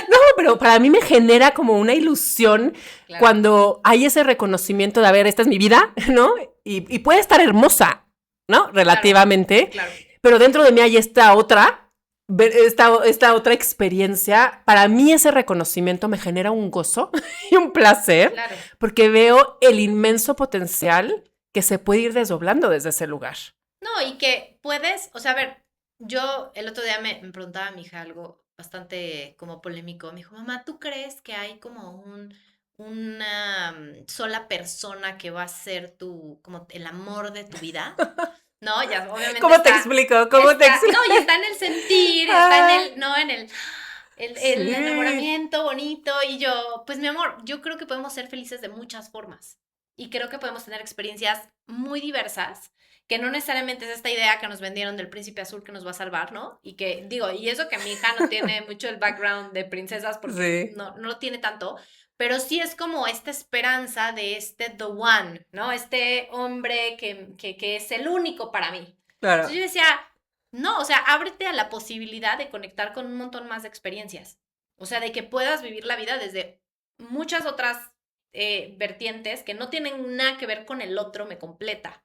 No, pero para mí me genera como una ilusión Claro, cuando hay ese reconocimiento de, a ver, esta es mi vida, ¿no? Y puede estar hermosa, ¿no? claro, Relativamente, claro. pero dentro de mí hay esta otra, esta otra experiencia. Para mí ese reconocimiento me genera un gozo y un placer, Claro. porque veo el inmenso potencial que se puede ir desdoblando desde ese lugar. No, y que puedes, o sea, a ver, yo el otro día me preguntaba a mi hija algo bastante como polémico. Me dijo, mamá, ¿tú crees que hay como una sola persona que va a ser como el amor de tu vida? No, ya obviamente ¿Cómo te explico? ¿Cómo te no, explico? y está en el sentir, está en Ah, el, no, en el sí, enamoramiento bonito. Y yo, pues mi amor, yo creo que podemos ser felices de muchas formas. Y creo que podemos tener experiencias muy diversas, que no necesariamente es esta idea que nos vendieron del príncipe azul que nos va a salvar, ¿no? Y que digo, y eso que mi hija no tiene mucho el background de princesas porque sí, no lo tiene tanto, pero sí es como esta esperanza de este the one, ¿no? Este hombre que es el único para mí. claro. Entonces yo decía, no, o sea, ábrete a la posibilidad de conectar con un montón más de experiencias. O sea, de que puedas vivir la vida desde muchas otras vertientes que no tienen nada que ver con el otro, me completa,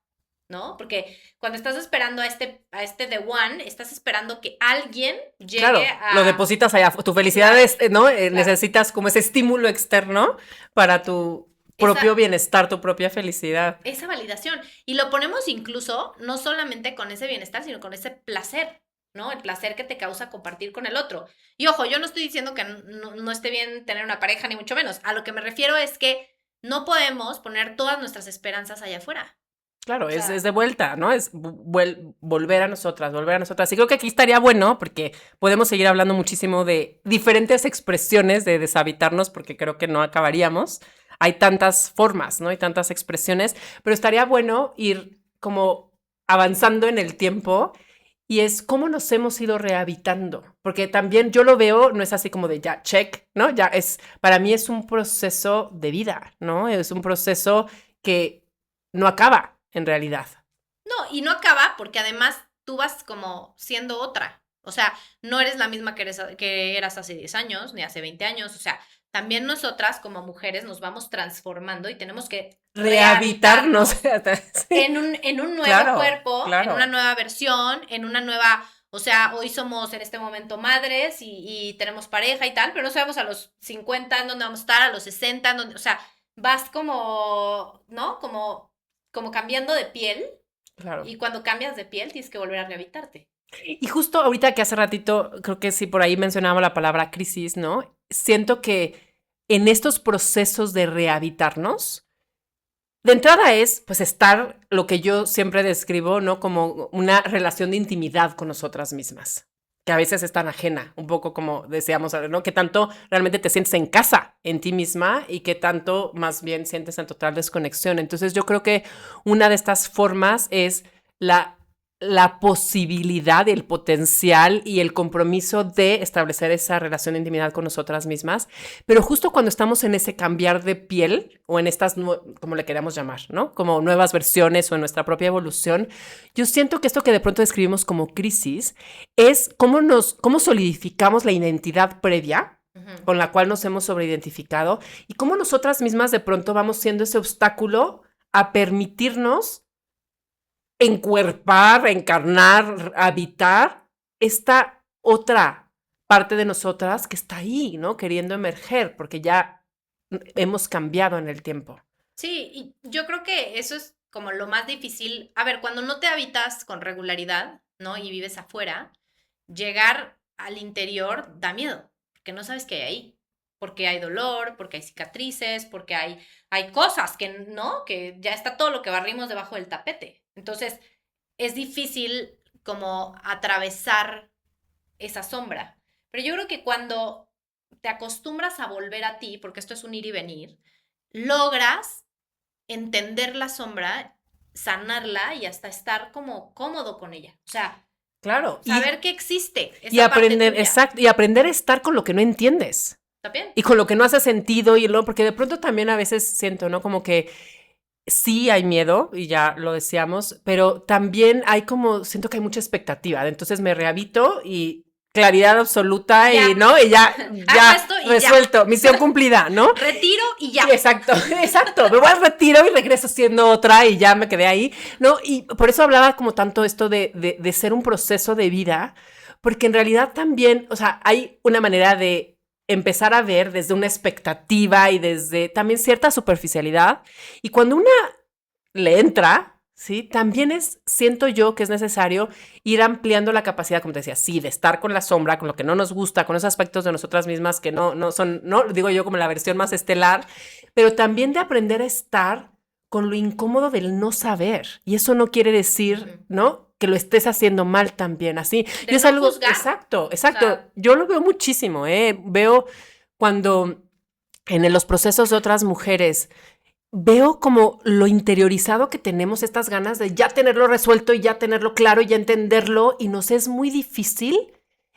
¿no? Porque cuando estás esperando a este The One, estás esperando que alguien llegue Claro, lo a... depositas allá. Tu felicidad Claro, es, ¿no? claro. Necesitas como ese estímulo externo para tu Esa, propio bienestar, tu propia felicidad. esa validación. Y lo ponemos incluso no solamente con ese bienestar, sino con ese placer, ¿no? El placer que te causa compartir con el otro. Y ojo, yo no estoy diciendo que no esté bien tener una pareja, ni mucho menos. A lo que me refiero es que no podemos poner todas nuestras esperanzas allá afuera. Claro, O es sea, de vuelta, ¿no? Es volver a nosotras, volver a nosotras. Y creo que aquí estaría bueno porque podemos seguir hablando muchísimo de diferentes expresiones de deshabitarnos porque creo que no acabaríamos. Hay tantas formas, ¿no? Hay tantas expresiones, pero estaría bueno ir como avanzando en el tiempo y es cómo nos hemos ido rehabitando, porque también yo lo veo, no es así como de ya, check, ¿no? Ya es, para mí es un proceso de vida, ¿no? Es un proceso que no acaba en realidad. no, y no acaba porque además tú vas como siendo otra. O sea, no eres la misma que eras hace 10 años, ni hace 20 años. O sea, también nosotras como mujeres nos vamos transformando y tenemos que Rehabitarnos. rehabitarnos Sí, en un nuevo claro, cuerpo, en una claro. nueva versión, en una nueva, o sea, hoy somos en este momento madres y tenemos pareja y tal, pero no sabemos a los 50 en dónde vamos a estar, a los 60 en dónde, o sea, vas como, ¿no? Como cambiando de piel Claro. y cuando cambias de piel tienes que volver a rehabilitarte. Y justo ahorita que hace ratito, creo que sí, por ahí mencionaba la palabra crisis, ¿no? Siento que en estos procesos de rehabitarnos, de entrada es, pues, estar lo que yo siempre describo, ¿no? Como una relación de intimidad con nosotras mismas, que a veces es tan ajena, un poco como decíamos, ¿no? Que tanto realmente te sientes en casa en ti misma y que tanto más bien sientes en total desconexión. Entonces yo creo que una de estas formas es la la posibilidad, el potencial y el compromiso de establecer esa relación de intimidad con nosotras mismas, pero justo cuando estamos en ese cambiar de piel o en estas, como le queramos llamar, ¿no? Como nuevas versiones o en nuestra propia evolución, yo siento que esto que de pronto describimos como crisis es cómo solidificamos la identidad previa Ujú. con la cual nos hemos sobreidentificado y cómo nosotras mismas de pronto vamos siendo ese obstáculo a permitirnos encuerpar, encarnar, habitar esta otra parte de nosotras que está ahí, ¿no? Queriendo emerger, porque ya hemos cambiado en el tiempo. Sí, y yo creo que eso es como lo más difícil. A ver, cuando no te habitas con regularidad, ¿no? Y vives afuera, llegar al interior da miedo, porque no sabes qué hay ahí, porque hay dolor, porque hay cicatrices, porque hay cosas que no, que ya está todo lo que barrimos debajo del tapete. Entonces, es difícil como atravesar esa sombra. Pero yo creo que cuando te acostumbras a volver a ti, porque esto es un ir y venir, logras entender la sombra, sanarla y hasta estar como cómodo con ella. O sea, Claro. saber que existe Y esa parte aprender, tuya. exacto, y aprender a estar con lo que no entiendes. ¿Está bien? Y con lo que no hace sentido, porque de pronto también a veces siento, ¿no? Como que sí hay miedo, y ya lo decíamos, pero también hay como, siento que hay mucha expectativa. Entonces me rehabito y claridad absoluta Ya. y, ¿no? Y ya Hago esto y resuelto, ya. misión cumplida, ¿no? Retiro y ya. Sí, exacto. Me voy al retiro y regreso siendo otra y ya me quedé ahí, ¿no? Y por eso hablaba como tanto esto de ser un proceso de vida, porque en realidad también, o sea, hay una manera de empezar a ver desde una expectativa y desde también cierta superficialidad. Y cuando una le entra, ¿sí? También siento yo que es necesario ir ampliando la capacidad, como te decía, sí, de estar con la sombra, con lo que no nos gusta, con esos aspectos de nosotras mismas que no son, no digo yo como la versión más estelar, pero también de aprender a estar con lo incómodo del no saber. Y eso no quiere decir, ¿no? Que lo estés haciendo mal también, así. De Y es no algo, juzgar. exacto. O sea, Yo lo veo muchísimo, veo cuando en los procesos de otras mujeres veo como lo interiorizado que tenemos, estas ganas de ya tenerlo resuelto y ya tenerlo claro y ya entenderlo, y nos es muy difícil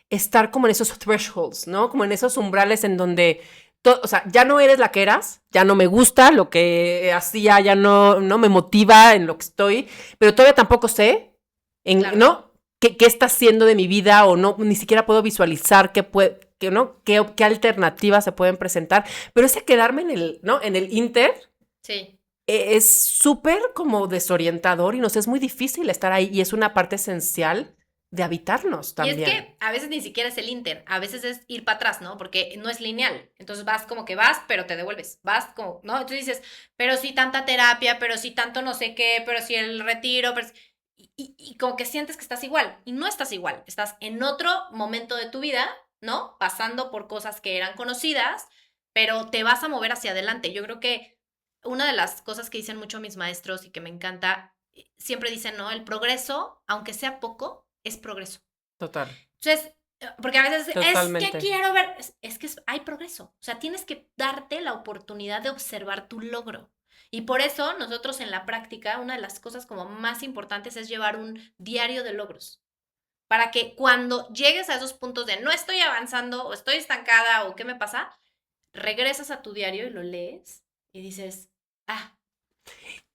estar como en esos thresholds, ¿no? Como en esos umbrales en donde, o sea, ya no eres la que eras, ya no me gusta lo que hacía, ya no me motiva en lo que estoy, pero todavía tampoco sé, claro. ¿no? ¿Qué está haciendo de mi vida? O no, ni siquiera puedo visualizar ¿no? ¿Qué alternativas se pueden presentar? Pero ese quedarme ¿no? En el inter, Sí. es súper como desorientador y nos es muy difícil estar ahí, y es una parte esencial de habitarnos también. Y es que a veces ni siquiera es el inter, a veces es ir para atrás, ¿no? Porque no es lineal. Entonces vas como que vas, pero te devuelves. Vas como, ¿no? Entonces dices, pero sí tanta terapia, pero sí tanto no sé qué, pero sí el retiro, pero y como que sientes que estás igual. Y no estás igual. Estás en otro momento de tu vida, ¿no? Pasando por cosas que eran conocidas, pero te vas a mover hacia adelante. Yo creo que una de las cosas que dicen mucho mis maestros y que me encanta, siempre dicen, ¿no? El progreso, aunque sea poco, es progreso. Total. Entonces, porque a veces Totalmente. es que quiero ver, es que hay progreso. O sea, tienes que darte la oportunidad de observar tu logro. Y por eso nosotros en la práctica, una de las cosas como más importantes es llevar un diario de logros. Para que cuando llegues a esos puntos de no estoy avanzando o estoy estancada o qué me pasa, regresas a tu diario y lo lees y dices, ah,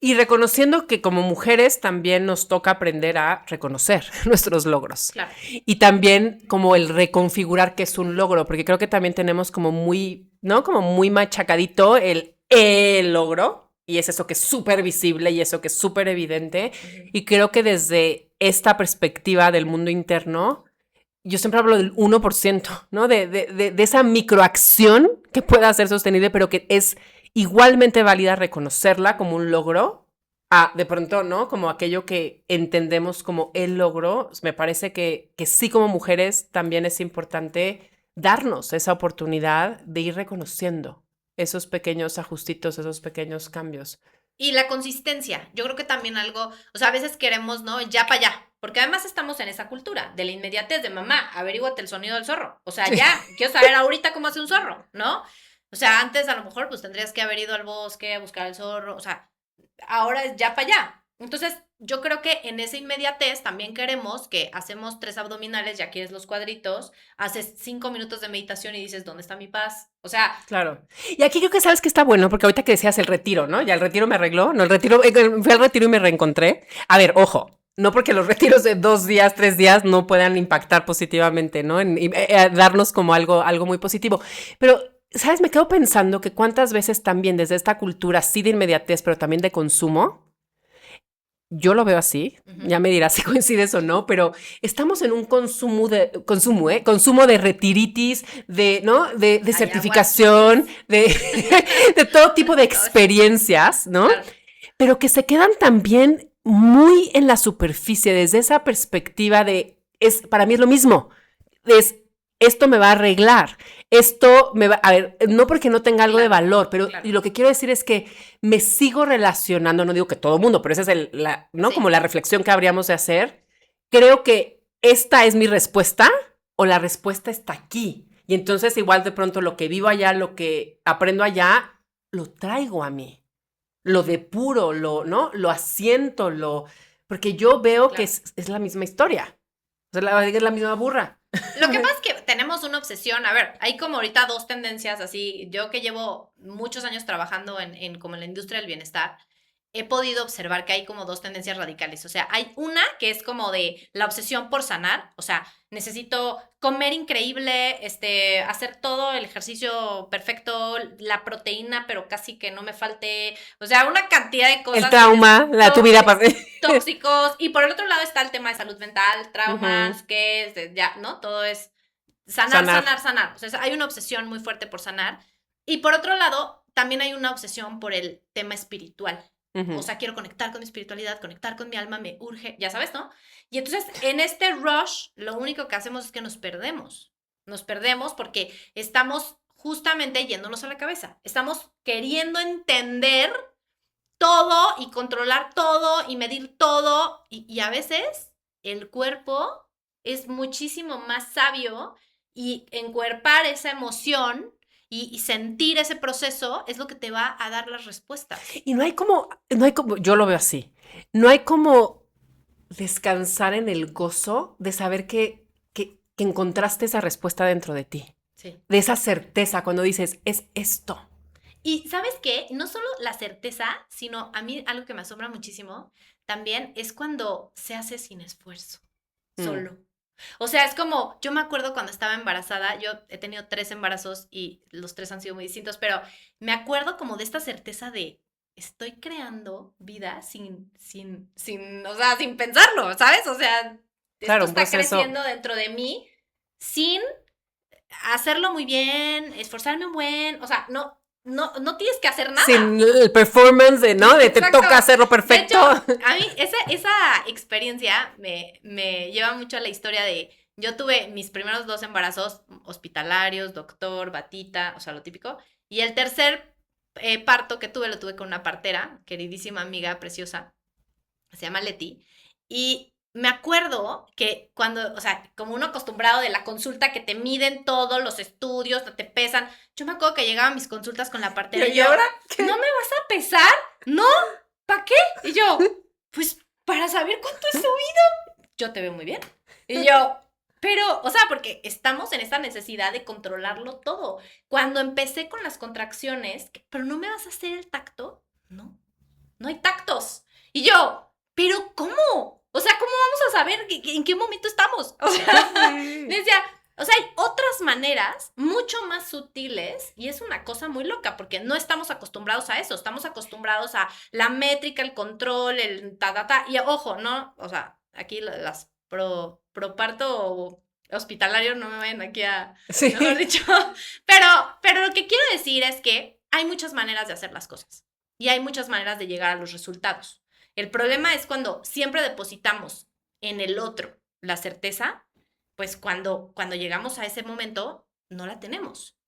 Y reconociendo que como mujeres también nos toca aprender a reconocer nuestros logros. claro. Y también como el reconfigurar qué es un logro, porque creo que también tenemos como muy, ¿no? Como muy machacadito el logro, y es eso que es súper visible y eso que es súper evidente. Y creo que desde esta perspectiva del mundo interno, yo siempre hablo del 1%, ¿no? De esa microacción que pueda ser sostenible, pero que es igualmente válida reconocerla como un logro. De pronto, ¿no? Como aquello que entendemos como el logro. Me parece que sí, como mujeres también es importante darnos esa oportunidad de ir reconociendo esos pequeños ajustitos, esos pequeños cambios. Y la consistencia, yo creo que también algo, o sea, a veces queremos, ¿no? Ya para allá, porque además estamos en esa cultura de la inmediatez, de mamá, averíguate el sonido del zorro. O sea, ya, quiero saber ahorita cómo hace un zorro, ¿no? O sea, antes a lo mejor pues tendrías que haber ido al bosque a buscar el zorro, o sea, ahora es ya para allá. Entonces, yo creo que en esa inmediatez también queremos que hacemos 3 abdominales, ya quieres los cuadritos, haces 5 minutos de meditación y dices, ¿dónde está mi paz? O sea, claro. Y aquí creo que sabes que está bueno, porque ahorita que decías el retiro, ¿no? Ya el retiro me arregló, no, fui al retiro y me reencontré. A ver, ojo, no porque los retiros de 2 días, 3 días no puedan impactar positivamente, ¿no? Darnos como algo muy positivo. Pero, ¿sabes? Me quedo pensando que cuántas veces también desde esta cultura, sí de inmediatez, pero también de consumo, yo lo veo así, ya me dirás si coincides o no, pero estamos en un consumo de retiritis, ¿no? De certificación, de todo tipo de experiencias, ¿no? claro. Pero que se quedan también muy en la superficie, desde esa perspectiva para mí es lo mismo. es, esto me va a arreglar, esto me va, a ver, no porque no tenga algo de valor, pero y lo que quiero decir es que me sigo relacionando, no digo que todo mundo, pero esa es ¿no? Como la reflexión que habríamos de hacer. Creo que esta es mi respuesta o la respuesta está aquí. Y entonces igual de pronto lo que vivo allá, lo que aprendo allá, lo traigo a mí. Lo depuro, ¿no? Lo asiento, porque yo veo que es la misma historia. O sea, es la misma burra. Lo que pasa es que tenemos una obsesión, a ver, hay como ahorita dos tendencias así, yo que llevo muchos años trabajando como en la industria del bienestar, he podido observar que hay como dos tendencias radicales, o sea, hay una que es como de la obsesión por sanar, o sea, necesito comer increíble, hacer todo el ejercicio perfecto, la proteína, pero casi que no me falte, o sea, una cantidad de cosas. El trauma, tu vida tóxicos, y por el otro lado está el tema de salud mental, traumas, que ya, ¿no? Todo es sanar. O sea, hay una obsesión muy fuerte por sanar. Y por otro lado, también hay una obsesión por el tema espiritual. O sea, quiero conectar con mi espiritualidad, conectar con mi alma, me urge, ya sabes, ¿no? Y entonces, en este rush, lo único que hacemos es que nos perdemos. Nos perdemos porque estamos justamente yéndonos a la cabeza. Estamos queriendo entender todo y controlar todo y medir todo. Y a veces el cuerpo es muchísimo más sabio y encuerpar esa emoción y sentir ese proceso es lo que te va a dar las respuestas. Y no hay como, yo lo veo así, no hay como descansar en el gozo de saber que encontraste esa respuesta dentro de ti. Sí. De esa certeza cuando dices, es esto. Y ¿sabes qué? No solo la certeza, sino a mí algo que me asombra muchísimo también es cuando se hace sin esfuerzo, solo. O sea, es como, yo me acuerdo cuando estaba embarazada, yo he tenido 3 embarazos y los 3 han sido muy distintos, pero me acuerdo como de esta certeza de estoy creando vida sin pensarlo, ¿sabes? O sea, claro, esto está creciendo dentro de mí sin hacerlo muy bien, esforzarme un buen, o sea, no tienes que hacer nada. Sin el performance de, ¿no? De te toca hacerlo perfecto. De hecho, a mí esa experiencia me lleva mucho a la historia de, yo tuve mis primeros 2 embarazos hospitalarios, doctor, batita, o sea, lo típico, y el tercer parto que tuve, lo tuve con una partera, queridísima amiga, preciosa, se llama Leti, y me acuerdo que cuando, o sea, como uno acostumbrado de la consulta que te miden todos los estudios, te pesan, yo me acuerdo que llegaban mis consultas con la partera y ahora ¿qué? ¿No me vas a pesar? ¿No? ¿Para qué? Y yo, pues para saber cuánto he subido. Yo te veo muy bien. Y yo, pero, o sea, porque estamos en esta necesidad de controlarlo todo. Cuando empecé con las contracciones, pero no me vas a hacer el tacto, no hay tactos. Y yo, pero ¿cómo? O sea, ¿cómo vamos a saber en qué momento estamos? O sea, decía, o sea, hay otras maneras mucho más sutiles y es una cosa muy loca porque no estamos acostumbrados a eso, estamos acostumbrados a la métrica, el control, el ta. Y ojo, ¿no? O sea, aquí las pro parto hospitalario no me vayan aquí a, mejor dicho. Pero lo que quiero decir es que hay muchas maneras de hacer las cosas y hay muchas maneras de llegar a los resultados. El problema es cuando siempre depositamos en el otro la certeza, pues cuando llegamos a ese momento, no la tenemos.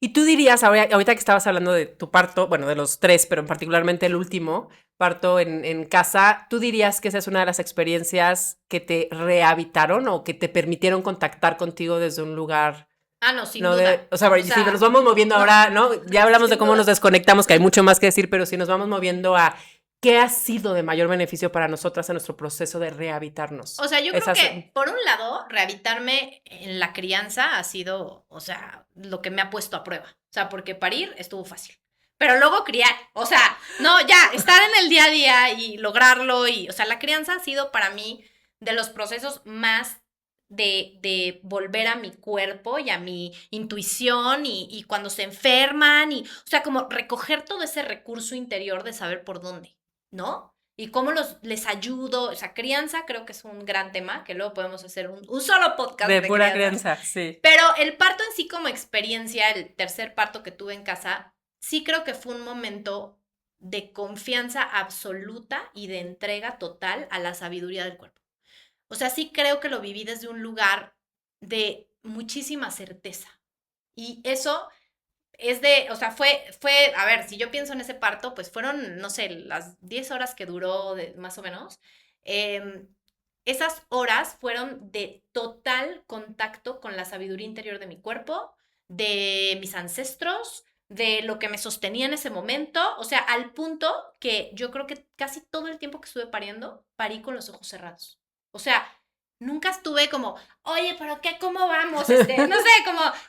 Y tú dirías, ahorita que estabas hablando de tu parto, bueno, de los 3, pero particularmente el último, parto en casa, ¿tú dirías que esa es una de las experiencias que te rehabitaron o que te permitieron contactar contigo desde un lugar? No, sin duda. O sea, si nos vamos moviendo ahora, ¿no? Ya hablamos de cómo nos desconectamos, que hay mucho más que decir, pero si nos vamos moviendo a ¿qué ha sido de mayor beneficio para nosotras en nuestro proceso de rehabitarnos? O sea, yo creo que, por un lado, rehabitarme en la crianza ha sido, o sea, lo que me ha puesto a prueba. O sea, porque parir estuvo fácil. Pero luego criar, o sea, no, ya, estar en el día a día y lograrlo. O sea, la crianza ha sido para mí de los procesos más de volver a mi cuerpo y a mi intuición y cuando se enferman o sea, como recoger todo ese recurso interior de saber por dónde, ¿no? Y cómo les ayudo, o sea, crianza creo que es un gran tema, que luego podemos hacer un solo podcast de pura crianza, sí. Pero el parto en sí como experiencia, el tercer parto que tuve en casa, sí creo que fue un momento de confianza absoluta y de entrega total a la sabiduría del cuerpo. O sea, sí creo que lo viví desde un lugar de muchísima certeza. Y eso o sea, a ver, si yo pienso en ese parto, pues fueron, no sé, las 10 horas que duró más o menos. Esas horas fueron de total contacto con la sabiduría interior de mi cuerpo, de mis ancestros, de lo que me sostenía en ese momento, o sea, al punto que yo creo que casi todo el tiempo que estuve pariendo, parí con los ojos cerrados. O sea, nunca estuve como, oye, pero qué, ¿cómo vamos? No sé,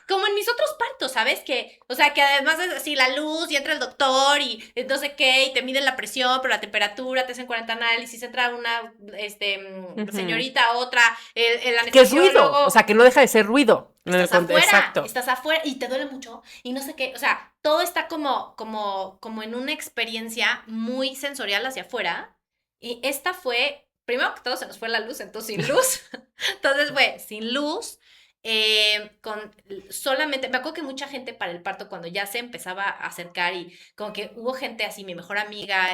como en mis otros partos, ¿sabes? O sea, que además es así la luz y entra el doctor y no sé qué, y te miden la presión, pero la temperatura, te hacen 40 análisis, entra una señorita, otra, el Que es anestesiólogo. ruido, o sea, que no deja de ser ruido. Estás afuera y te duele mucho y no sé qué, o sea, todo está como en una experiencia muy sensorial hacia afuera y esta fue, primero que todo se nos fue la luz, entonces sin luz, entonces fue sin luz, con solamente, me acuerdo que mucha gente para el parto cuando ya se empezaba a acercar y como que hubo gente así, mi mejor amiga,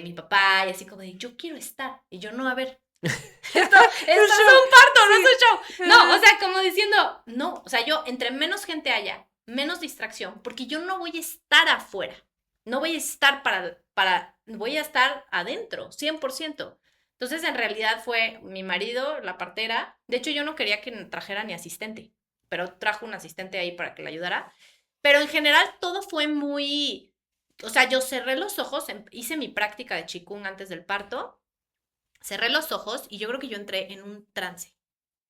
mi papá y así como de, yo quiero estar y yo no, a ver. Esto es un parto, no es un show. No, o sea, como diciendo, no, o sea, yo entre menos gente haya, menos distracción, porque yo no voy a estar afuera, no voy a estar voy a estar adentro, 100%. Entonces, en realidad fue mi marido, la partera. De hecho, yo no quería que trajera ni asistente, pero trajo un asistente ahí para que la ayudara. Pero en general todo fue muy, o sea, yo cerré los ojos, hice mi práctica de Qigong antes del parto. Cerré los ojos y yo creo que yo entré en un trance.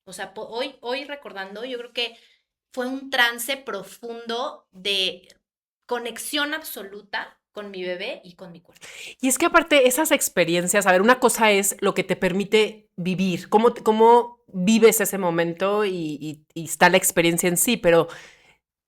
O sea, hoy recordando, yo creo que fue un trance profundo de conexión absoluta con mi bebé y con mi cuerpo. Y es que aparte esas experiencias, a ver, una cosa es lo que te permite vivir, cómo vives ese momento y está la experiencia en sí, pero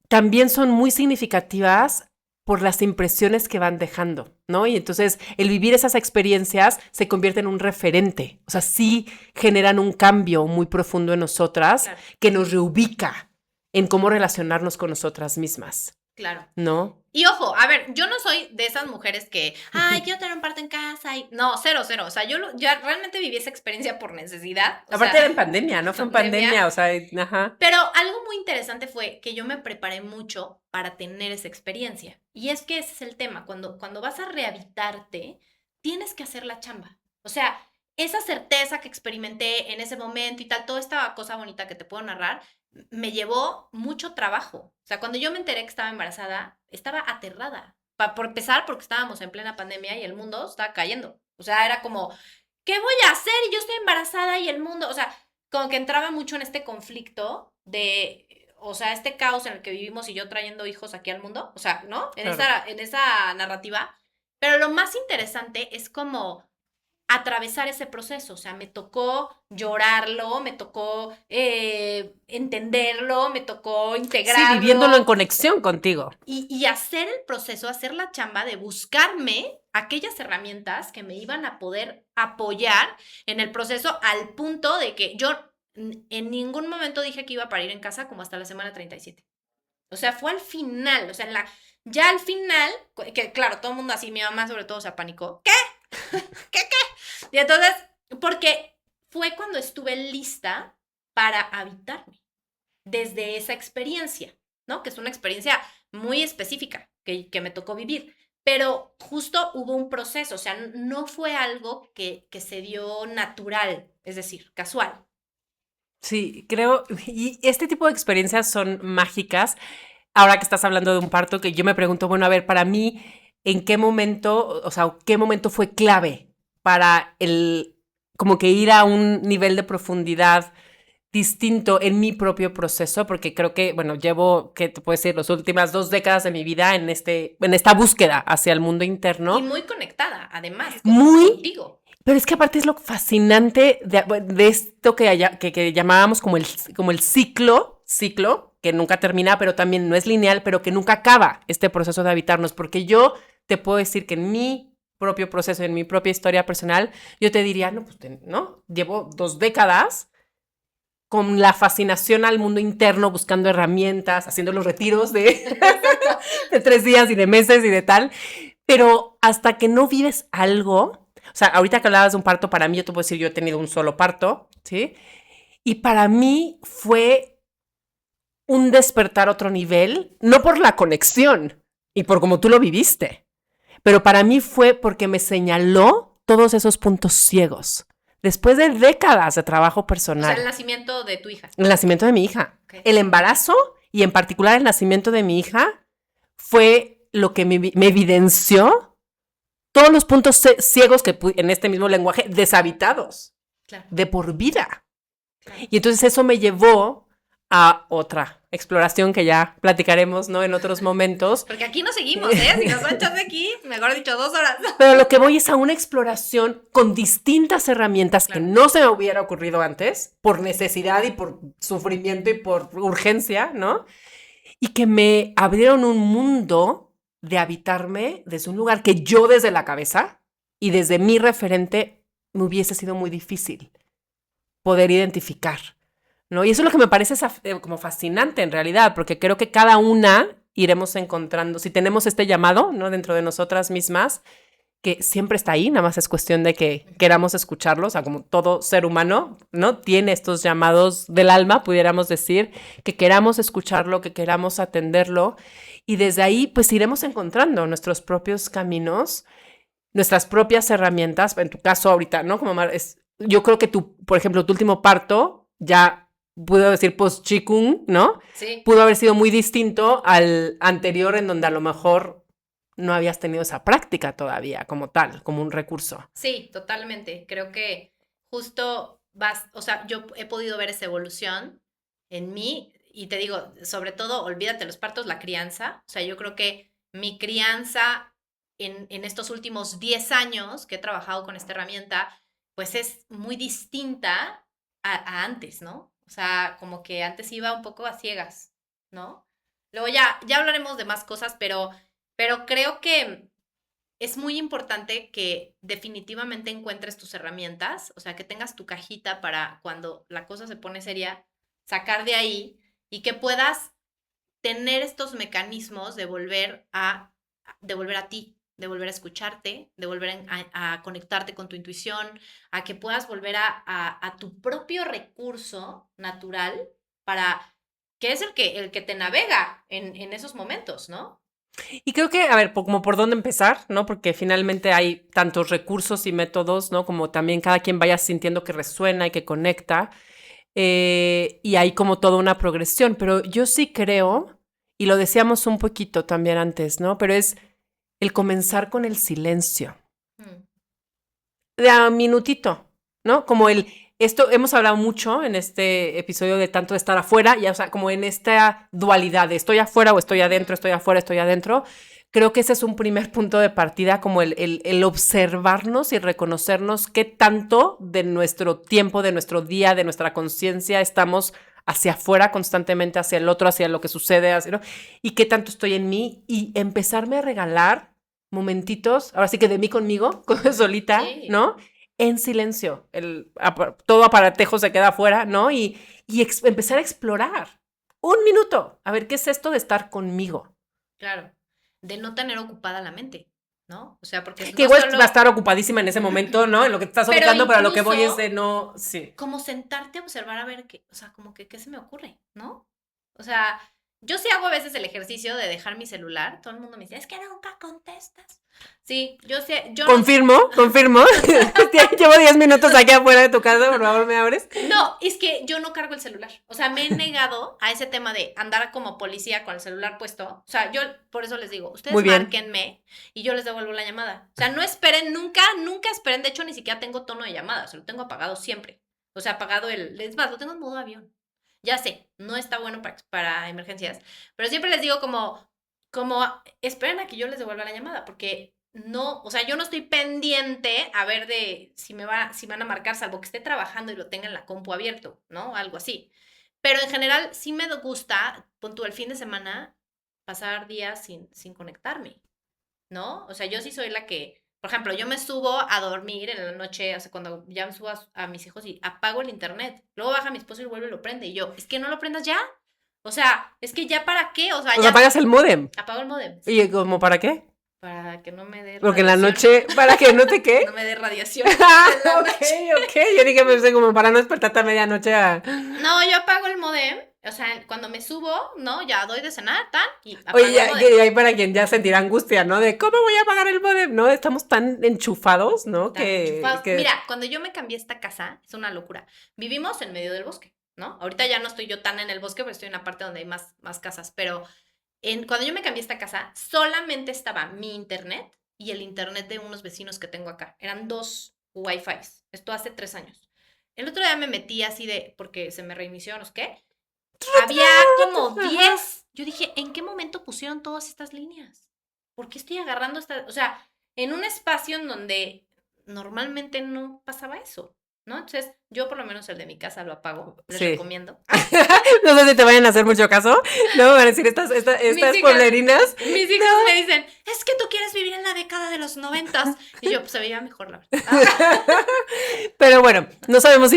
también son muy significativas por las impresiones que van dejando, ¿no? Y entonces el vivir esas experiencias se convierte en un referente, o sea, sí generan un cambio muy profundo en nosotras, claro, que nos reubica en cómo relacionarnos con nosotras mismas. Claro. ¿No? Y ojo, a ver, yo no soy de esas mujeres que, ay, quiero tener un parto en casa y... No, cero. O sea, yo realmente viví esa experiencia por necesidad. Aparte era en pandemia, ¿no? Fue en pandemia, o sea, ajá. Pero algo muy interesante fue que yo me preparé mucho para tener esa experiencia. Y es que ese es el tema. Cuando vas a rehabilitarte, tienes que hacer la chamba. O sea, esa certeza que experimenté en ese momento y tal, toda esta cosa bonita que te puedo narrar, me llevó mucho trabajo. O sea, cuando yo me enteré que estaba embarazada, estaba aterrada. Por empezar, porque estábamos en plena pandemia y el mundo estaba cayendo. O sea, era como, ¿qué voy a hacer? Y yo estoy embarazada y el mundo, o sea, como que entraba mucho en este conflicto de, o sea, este caos en el que vivimos y yo trayendo hijos aquí al mundo, o sea, ¿no? En esa narrativa. Pero lo más interesante es como atravesar ese proceso, o sea, me tocó llorarlo, me tocó entenderlo, me tocó integrarlo. Sí, viviéndolo en conexión contigo. Y hacer el proceso, hacer la chamba de buscarme aquellas herramientas que me iban a poder apoyar en el proceso al punto de que yo en ningún momento dije que iba a parir en casa como hasta la semana 37. O sea, fue al final, o sea, ya al final, que claro, todo el mundo así, mi mamá sobre todo se apanicó. ¿Qué? ¿Qué? Y entonces, porque fue cuando estuve lista para habitarme desde esa experiencia, ¿no? Que es una experiencia muy específica que me tocó vivir. Pero justo hubo un proceso, o sea, no fue algo que se dio natural, es decir, casual. Sí, creo, y este tipo de experiencias son mágicas. Ahora que estás hablando de un parto, que yo me pregunto, bueno, a ver, para mí, ¿en qué momento, o sea, qué momento fue clave para como que ir a un nivel de profundidad distinto en mi propio proceso? Porque creo que, bueno, llevo, ¿qué te puedo decir? Las últimas 2 décadas de mi vida en esta búsqueda hacia el mundo interno. Y muy conectada, además, contigo. Pero es que aparte es lo fascinante de esto que llamábamos como el ciclo, que nunca termina, pero también no es lineal, pero que nunca acaba este proceso de habitarnos, porque yo te puedo decir que en mi propio proceso, en mi propia historia personal, yo te diría, no, pues, ¿no? Llevo 2 décadas con la fascinación al mundo interno, buscando herramientas, haciendo los retiros de 3 días y de meses y de tal, pero hasta que no vives algo... O sea, ahorita que hablabas de un parto, para mí, yo te puedo decir, yo he tenido un solo parto, ¿sí? Y para mí fue un despertar a otro nivel, no por la conexión y por como tú lo viviste, pero para mí fue porque me señaló todos esos puntos ciegos. Después de décadas de trabajo personal. O sea, el nacimiento de tu hija. El nacimiento de mi hija. Okay. El embarazo y en particular el nacimiento de mi hija fue lo que me evidenció todos los puntos ciegos que en este mismo lenguaje, deshabitados, claro, de por vida. Claro. Y entonces eso me llevó a otra exploración que ya platicaremos, ¿no? En otros momentos. Porque aquí no seguimos, ¿eh? Si nos van a echar de aquí, mejor dicho, 2 horas. Pero lo que voy es a una exploración con distintas herramientas, claro, que no se me hubiera ocurrido antes, por necesidad y por sufrimiento y por urgencia, ¿no? Y que me abrieron un mundo de habitarme desde un lugar que yo desde la cabeza y desde mi referente me hubiese sido muy difícil poder identificar, ¿no? Y eso es lo que me parece como fascinante en realidad, porque creo que cada una iremos encontrando, si tenemos este llamado, ¿no? Dentro de nosotras mismas, que siempre está ahí, nada más es cuestión de que queramos escucharlos, o sea, como todo ser humano, ¿no? Tiene estos llamados del alma, pudiéramos decir, que queramos escucharlo, que queramos atenderlo, y desde ahí, pues, iremos encontrando nuestros propios caminos, nuestras propias herramientas, en tu caso ahorita, ¿no? Como yo creo que por ejemplo, tu último parto, ya puedo decir post-chikung, ¿no? Sí. Pudo haber sido muy distinto al anterior, en donde a lo mejor no habías tenido esa práctica todavía como tal, como un recurso. Sí, totalmente. Creo que justo o sea, yo he podido ver esa evolución en mí y te digo, sobre todo, olvídate los partos, la crianza. O sea, yo creo que mi crianza en estos últimos 10 años que he trabajado con esta herramienta, pues es muy distinta a antes, ¿no? O sea, como que antes iba un poco a ciegas, ¿no? Luego ya hablaremos de más cosas, pero creo que es muy importante que definitivamente encuentres tus herramientas, o sea, que tengas tu cajita para cuando la cosa se pone seria, sacar de ahí y que puedas tener estos mecanismos de volver a ti, de volver a escucharte, de volver a conectarte con tu intuición, a que puedas volver a tu propio recurso natural que es el que te navega en esos momentos, ¿no? Y creo que, a ver, como por dónde empezar, ¿no? Porque finalmente hay tantos recursos y métodos, ¿no? Como también cada quien vaya sintiendo que resuena y que conecta. Y hay como toda una progresión. Pero yo sí creo, y lo decíamos un poquito también antes, ¿no? Pero es el comenzar con el silencio. De a minutito, ¿no? Como esto hemos hablado mucho en este episodio de tanto de estar afuera, y, o sea, como en esta dualidad de estoy afuera o estoy adentro, estoy afuera, estoy adentro. Creo que ese es un primer punto de partida, como el observarnos y reconocernos qué tanto de nuestro tiempo, de nuestro día, de nuestra conciencia estamos hacia afuera constantemente, hacia el otro, hacia lo que sucede, ¿no? Y qué tanto estoy en mí y empezarme a regalar momentitos, ahora sí que de mí conmigo, solita, sí, ¿no? En silencio, todo aparatejo se queda afuera, ¿no? Y empezar a explorar. 1 minuto, a ver, ¿qué es esto de estar conmigo? Claro, de no tener ocupada la mente, ¿no? O sea, porque que igual va a estar ocupadísima en ese momento, ¿no? En lo que te estás ubicando, pero a lo que voy es de no, sí. Como sentarte a observar a ver qué, o sea, como que qué se me ocurre, ¿no? O sea, yo sí hago a veces el ejercicio de dejar mi celular. Todo el mundo me dice, es que nunca contestas. Sí, yo sé. Confirmo. Llevo 10 minutos aquí afuera de tu casa, por favor, ¿me abres? No, es que yo no cargo el celular. O sea, me he negado a ese tema de andar como policía con el celular puesto. O sea, yo por eso les digo, ustedes márquenme y yo les devuelvo la llamada. O sea, no esperen, nunca esperen. De hecho, ni siquiera tengo tono de llamada. O sea, lo tengo apagado siempre. O sea, apagado es más, lo tengo en modo avión. Ya sé, no está bueno para emergencias, pero siempre les digo como esperen a que yo les devuelva la llamada, porque no, o sea, yo no estoy pendiente a ver de si van a marcar, salvo que esté trabajando y lo tenga en la compu abierto, ¿no? Algo así. Pero en general sí me gusta, pon tú el fin de semana, pasar días sin conectarme, ¿no? O sea, yo sí soy la que, por ejemplo, yo me subo a dormir en la noche, o sea, cuando ya me subo a mis hijos y apago el internet. Luego baja mi esposo y vuelve y lo prende. Y yo, es que no lo prendas ya. O sea, es que ya para qué. O sea, ya apagas el módem. Apago el módem. ¿Y como para qué? Para que no me dé porque radiación. En la noche, ¿para que no te qué? No me dé radiación. Ok. Yo dije, como para no despertarte a medianoche. No, yo apago el módem. O sea, cuando me subo, ¿no? Ya doy de cenar, tan, y apago Oye, el modem. que hay para quien ya sentirá angustia, ¿no? De cómo voy a pagar el modem, ¿no? Estamos tan enchufados, ¿no? Tan enchufados. Que Mira, cuando yo me cambié a esta casa, es una locura. Vivimos en medio del bosque, ¿no? Ahorita ya no estoy yo tan en el bosque, porque estoy en una parte donde hay más casas, pero cuando yo me cambié a esta casa, solamente estaba mi internet y el internet de unos vecinos que tengo acá. Eran 2 Wi-Fis. Esto hace 3 años. El otro día me metí así porque se me reinició, no sé qué. Había como 10. Yo dije, ¿en qué momento pusieron todas estas líneas? ¿Por qué estoy agarrando o sea, en un espacio en donde normalmente no pasaba eso, ¿no? Entonces, yo por lo menos el de mi casa lo apago, les sí. recomiendo. No sé si te vayan a hacer mucho caso, ¿no? Van a decir estas pueblerinas. Mis hijos me dicen, es que tú quieres vivir en la década de los 90s. Y yo, pues se veía mejor, la verdad. Pero bueno, no sabemos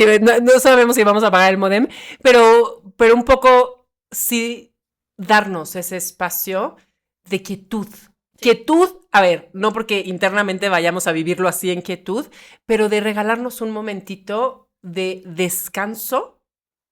si vamos a pagar el modem, pero un poco sí darnos ese espacio de quietud. Sí. Quietud, a ver, no porque internamente vayamos a vivirlo así en quietud, pero de regalarnos un momentito de descanso,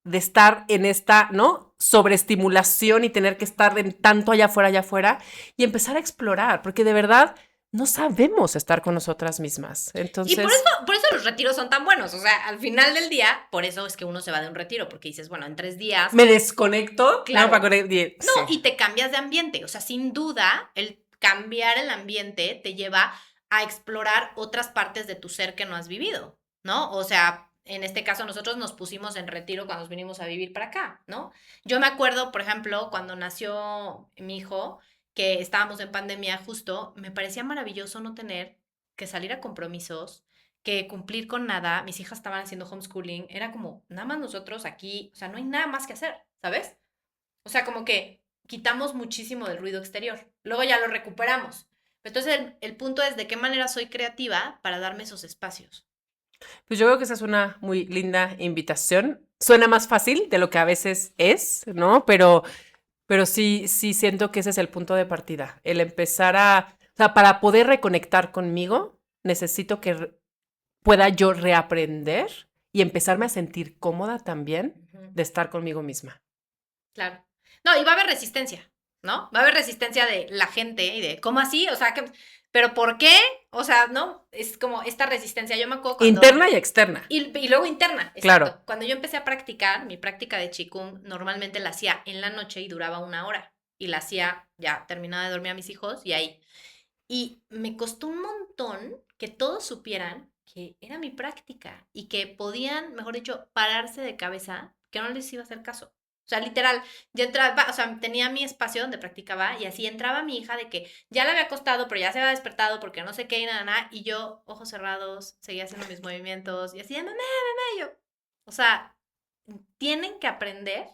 de estar en esta, ¿no? Sobreestimulación y tener que estar en tanto allá afuera, y empezar a explorar, porque de verdad no sabemos estar con nosotras mismas. Entonces... Y por eso los retiros son tan buenos. O sea, al final del día, por eso es que uno se va de un retiro, porque dices, bueno, en 3 días... Me desconecto. Claro. No, no, y te cambias de ambiente. O sea, sin duda, el cambiar el ambiente te lleva a explorar otras partes de tu ser que no has vivido, ¿no? O sea, en este caso nosotros nos pusimos en retiro cuando nos vinimos a vivir para acá, ¿no? Yo me acuerdo, por ejemplo, cuando nació mi hijo, que estábamos en pandemia justo, me parecía maravilloso no tener que salir a compromisos, que cumplir con nada. Mis hijas estaban haciendo homeschooling, era como, nada más nosotros aquí, o sea, no hay nada más que hacer, ¿sabes? O sea, como que quitamos muchísimo del ruido exterior. Luego ya lo recuperamos. Entonces, el punto es de qué manera soy creativa para darme esos espacios. Pues yo creo que esa es una muy linda invitación. Suena más fácil de lo que a veces es, ¿no? Pero sí siento que ese es el punto de partida. El empezar o sea, para poder reconectar conmigo, necesito que pueda yo reaprender y empezarme a sentir cómoda también de estar conmigo misma. Claro. No, y va a haber resistencia, ¿no? Va a haber resistencia de la gente y de, ¿cómo así? O sea, ¿pero por qué? O sea, ¿no? Es como esta resistencia. Yo me acuerdo cuando... Interna y externa. Y luego interna, exacto. Claro. Cuando yo empecé a practicar, mi práctica de Qigong normalmente la hacía en la noche y duraba 1 hora. Y la hacía, ya terminaba de dormir a mis hijos y ahí. Y me costó un montón que todos supieran que era mi práctica y que podían, mejor dicho, pararse de cabeza, que no les iba a hacer caso. O sea, literal, yo entraba, o sea, tenía mi espacio donde practicaba y así entraba mi hija de que ya le había acostado, pero ya se había despertado porque no sé qué y nada, y yo, ojos cerrados, seguía haciendo mis movimientos y así, mamá, yo. O sea, tienen que aprender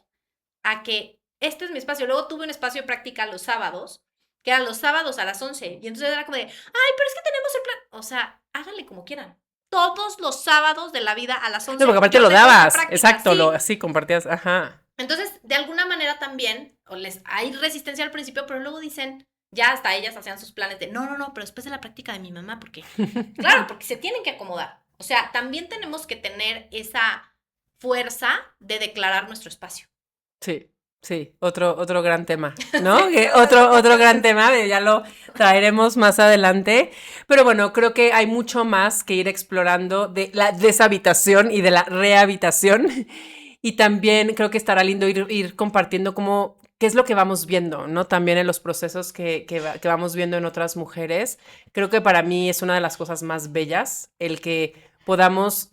a que este es mi espacio. Luego tuve un espacio de práctica los sábados, que eran los sábados a las 11, y entonces era como de, ay, pero es que tenemos el plan. O sea, háganle como quieran. Todos los sábados de la vida a las 11. No, porque aparte lo dabas, exacto, sí. Así compartías, ajá. Entonces, de alguna manera también, hay resistencia al principio, pero luego dicen, ya hasta ellas hacían sus planes de, no, pero después de la práctica de mi mamá, porque, claro, porque se tienen que acomodar. O sea, también tenemos que tener esa fuerza de declarar nuestro espacio. Sí, otro gran tema, ¿no? otro gran tema, ya lo traeremos más adelante. Pero bueno, creo que hay mucho más que ir explorando de la deshabitación y de la rehabitación. Y también creo que estará lindo ir compartiendo qué es lo que vamos viendo, ¿no? También en los procesos que vamos viendo en otras mujeres. Creo que para mí es una de las cosas más bellas, el que podamos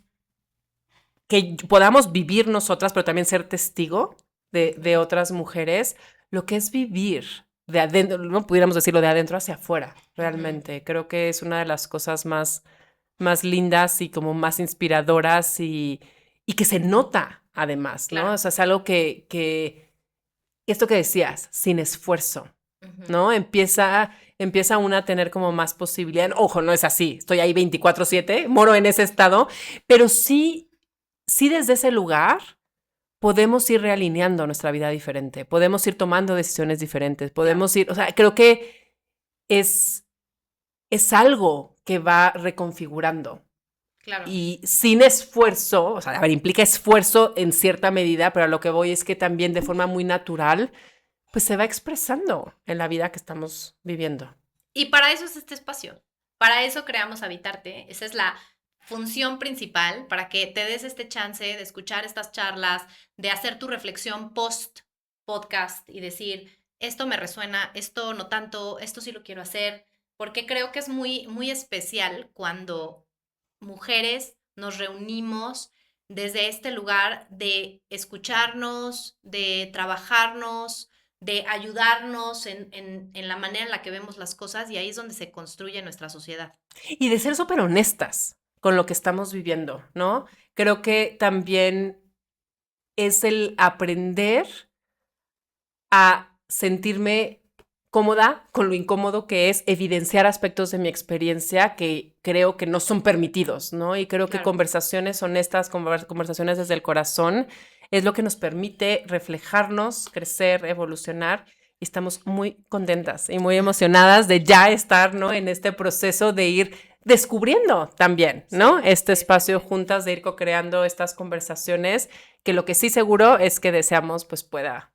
vivir nosotras, pero también ser testigo de otras mujeres, lo que es vivir de adentro, no pudiéramos decirlo de adentro hacia afuera, realmente. Uh-huh. Creo que es una de las cosas más lindas y como más inspiradoras y que se nota además, ¿no? Claro. O sea, es algo que esto que decías, sin esfuerzo, uh-huh. ¿no? Empieza una a tener como más posibilidad. Ojo, no es así, estoy ahí 24/7, moro en ese estado, pero sí desde ese lugar podemos ir realineando nuestra vida diferente, podemos ir tomando decisiones diferentes, podemos ir, o sea, creo que es algo que va reconfigurando. Claro. y sin esfuerzo, o sea, a ver, implica esfuerzo en cierta medida, pero a lo que voy es que también de forma muy natural, pues se va expresando en la vida que estamos viviendo. Y para eso es este espacio. Para eso creamos Habitarte. Esa es la función principal, para que te des este chance de escuchar estas charlas, de hacer tu reflexión post podcast y decir, esto me resuena, esto no tanto, esto sí lo quiero hacer, porque creo que es muy, muy especial cuando mujeres nos reunimos desde este lugar de escucharnos, de trabajarnos, de ayudarnos en la manera en la que vemos las cosas, y ahí es donde se construye nuestra sociedad. Y de ser súper honestas con lo que estamos viviendo, ¿no? Creo que también es el aprender a sentirme cómoda con lo incómodo que es evidenciar aspectos de mi experiencia que creo que no son permitidos, ¿no? Y creo que Claro. conversaciones honestas, conversaciones desde el corazón, es lo que nos permite reflejarnos, crecer, evolucionar. Y estamos muy contentas y muy emocionadas de ya estar, ¿no? En este proceso de ir descubriendo también, ¿no? Sí, Este sí. espacio juntas, de ir co-creando estas conversaciones, que lo que sí seguro es que deseamos pues pueda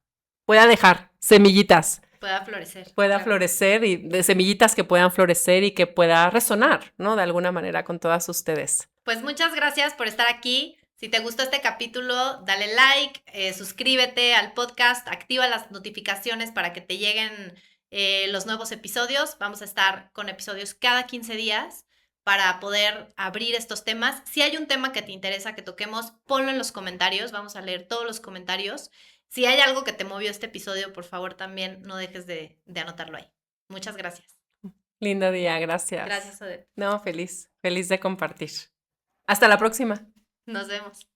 dejar semillitas, Pueda florecer. pueda Claro. florecer y de semillitas que puedan florecer y que pueda resonar, ¿no? De alguna manera con todas ustedes. Pues muchas gracias por estar aquí. Si te gustó este capítulo, dale like, suscríbete al podcast, activa las notificaciones para que te lleguen los nuevos episodios. Vamos a estar con episodios cada 15 días para poder abrir estos temas. Si hay un tema que te interesa que toquemos, ponlo en los comentarios. Vamos a leer todos los comentarios. Si hay algo que te movió este episodio, por favor, también no dejes de anotarlo ahí. Muchas gracias. Lindo día, gracias. Gracias, Odette. No, feliz de compartir. Hasta la próxima. Nos vemos.